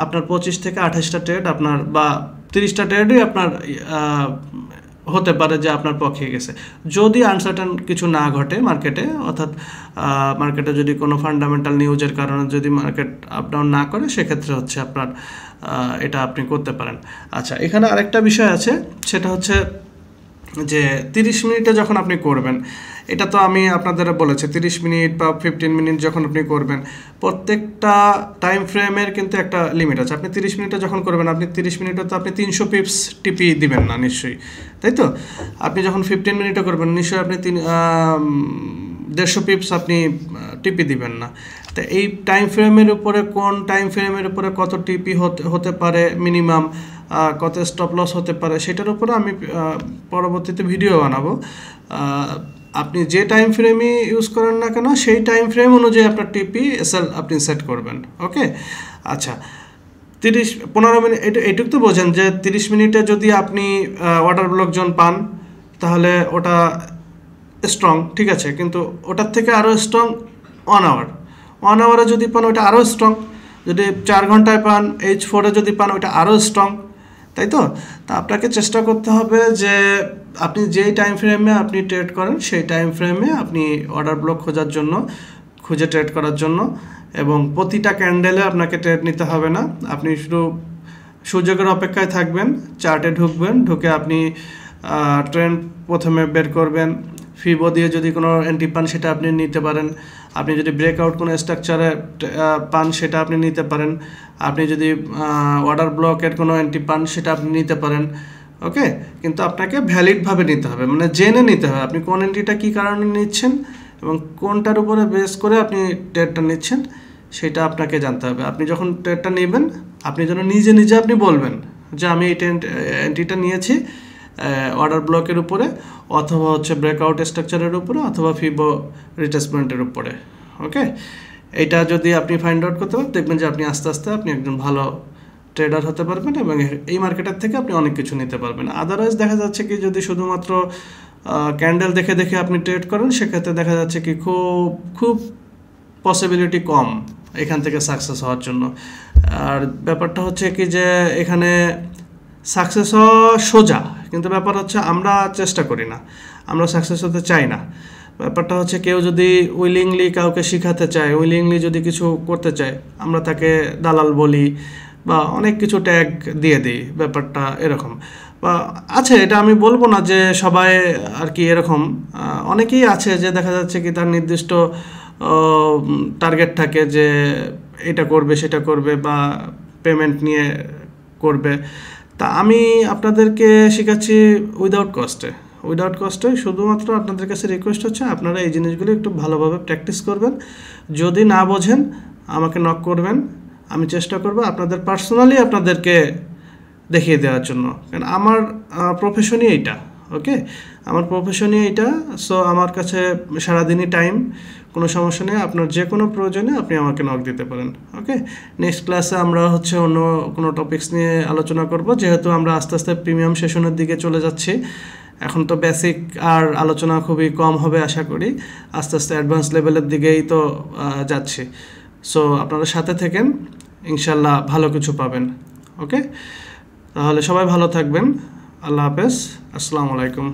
আপনার 25 থেকে 28টা ট্রেড আপনার, বা 30টা ট্রেডই আপনার হতে পারে যে আপনার পক্ষে গেছে, যদি আনসার্টেন কিছু না ঘটে মার্কেটে, অর্থাৎ মার্কেটে যদি কোনো ফান্ডামেন্টাল নিউজের কারণে যদি মার্কেট আপ ডাউন না করে, সেক্ষেত্রে হচ্ছে আপনার এটা আপনি করতে পারেন। আচ্ছা, এখানে আরেকটা বিষয় আছে, সেটা হচ্ছে যে 30 মিনিটে যখন আপনি করবেন, এটা তো আমি আপনাদের বলেছি 30 মিনিট বা 15 মিনিট যখন আপনি করবেন, প্রত্যেকটা টাইম ফ্রেমের কিন্তু একটা লিমিট আছে। আপনি 30 মিনিটে যখন করবেন, আপনি 30 মিনিটে তো আপনি 300 পিপস টিপি দিবেন না নিশ্চয়ই, তাই তো? আপনি যখন 15 মিনিটে করবেন নিশ্চয়ই আপনি 150 পিপস আপনি টিপি দিবেন না। তো এই টাইম ফ্রেমের উপরে, কোন টাইম ফ্রেমের উপরে কত টিপি হতে পারে মিনিমাম, কত স্টপ লস হতে পারে, সেটার উপরে আমি পরবর্তীতে ভিডিও বানাবো। আপনি যে টাইম ফ্রেমই ইউজ করেন না কেন, সেই টাইম ফ্রেম অনুযায়ী আপনার টিপি এসএল আপনি সেট করবেন। ওকে, আচ্ছা 15 মিনিট, এটুকু তো বোঝেন যে 30 মিনিটে যদি আপনি অর্ডার ব্লক জোন পান তাহলে ওটা স্ট্রং, ঠিক আছে, কিন্তু ওটার থেকে আরও স্ট্রং 1 আওয়ারে যদি পান ওটা আরও স্ট্রং, যদি 4 ঘন্টায় পান, H4 যদি পান ওটা আরও স্ট্রং, তাই তো? তা আপনাকে চেষ্টা করতে হবে যে আপনি যেই টাইম ফ্রেমে আপনি ট্রেড করেন সেই টাইম ফ্রেমে আপনি অর্ডার ব্লক খুঁজে ট্রেড করার জন্য, এবং প্রতিটা ক্যান্ডেলে আপনাকে ট্রেড নিতে হবে না। আপনি শুধু সুযোগের অপেক্ষায় থাকবেন, চার্টে ঢুকে আপনি ট্রেন্ড প্রথমে বের করবেন, ফিবো দিয়ে যদি কোনো এন্ট্রি পান সেটা আপনি নিতে পারেন, আপনি যদি ব্রেকআউট কোনো স্ট্রাকচারে পান সেটা আপনি নিতে পারেন, আপনি যদি অর্ডার ব্লকের কোনো এন্ট্রি পান সেটা আপনি নিতে পারেন। ওকে, কিন্তু আপনাকে ভ্যালিডভাবে নিতে হবে, মানে জেনে নিতে হবে আপনি কোন এন্ট্রিটা কী কারণে নিচ্ছেন এবং কোনটার উপরে বেস করে আপনি ট্রেডটা নিচ্ছেন সেটা আপনাকে জানতে হবে। আপনি যখন ট্রেডটা নেবেন আপনি যেন নিজে আপনি বলবেন যে আমি এই এন্ট্রিটা নিয়েছি অর্ডার ব্লকের উপরে, অথবা হচ্ছে ব্রেকআউট স্ট্রাকচারের উপরে, অথবা ফিবো রিট্রেসমেন্টের উপরে। ওকে, এইটা যদি আপনি ফাইন্ড আউট করতে পারেন দেখবেন যে আপনি আস্তে আস্তে আপনি একজন ভালো ট্রেডার হতে পারবেন এবং এই মার্কেটের থেকে আপনি অনেক কিছু নিতে পারবেন। আদারওয়াইজ দেখা যাচ্ছে কি যদি শুধুমাত্র ক্যান্ডেল দেখে আপনি ট্রেড করেন, সেক্ষেত্রে দেখা যাচ্ছে কি খুব পসিবিলিটি কম এখান থেকে সাকসেস হওয়ার জন্য। আর ব্যাপারটা হচ্ছে কি যে এখানে সাকসেস হওয়া সোজা, কিন্তু ব্যাপার হচ্ছে আমরা চেষ্টা করি না, আমরা সাকসেস হতে চাই না। ব্যাপারটা হচ্ছে কেউ যদি উইলিংলি কাউকে শেখাতে চায়, উইলিংলি যদি কিছু করতে চায়, আমরা তাকে দালাল বলি বা অনেক কিছু ট্যাগ দিয়ে দিই, ব্যাপারটা এরকম। বা আছে, এটা আমি বলবো না যে সবাই আর কি এরকম, অনেকেই আছে যে দেখা যাচ্ছে কি তার নির্দিষ্ট টার্গেট থাকে যে এটা করবে সেটা করবে বা পেমেন্ট নিয়ে করবে। তা আমি আপনাদেরকে শেখাচ্ছি উইদাউট কস্টে। শুধুমাত্র আপনাদের কাছে রিকোয়েস্ট হচ্ছে আপনারা এই জিনিসগুলো একটু ভালোভাবে প্র্যাকটিস করবেন। যদি না বোঝেন আমাকে নক করবেন, আমি চেষ্টা করব আপনাদের পার্সোনালি আপনাদেরকে দেখিয়ে দেওয়ার জন্য, কারণ আমার প্রফেশনই এইটা। ওকে, আমার প্রফেশনই এইটা। সো আমার কাছে সারাদিনই টাইম, কোনো সমস্যা নেই, আপনার যে কোনো প্রয়োজনে আপনি আমাকে নক দিতে পারেন। ওকে, নেক্সট ক্লাসে আমরা হচ্ছে অন্য কোনো টপিকস নিয়ে আলোচনা করব, যেহেতু আমরা আস্তে আস্তে প্রিমিয়াম সেশনের দিকে চলে যাচ্ছি। এখন তো বেসিক আর আলোচনা খুবই কম হবে আশা করি, আস্তে আস্তে অ্যাডভান্স লেভেলের দিকেই তো যাচ্ছি। সো আপনারা সাথে থাকেন, ইনশাল্লাহ ভালো কিছু পাবেন। ওকে, তাহলে সবাই ভালো থাকবেন। আল্লাহ হাফেজ, আসসালামু আলাইকুম।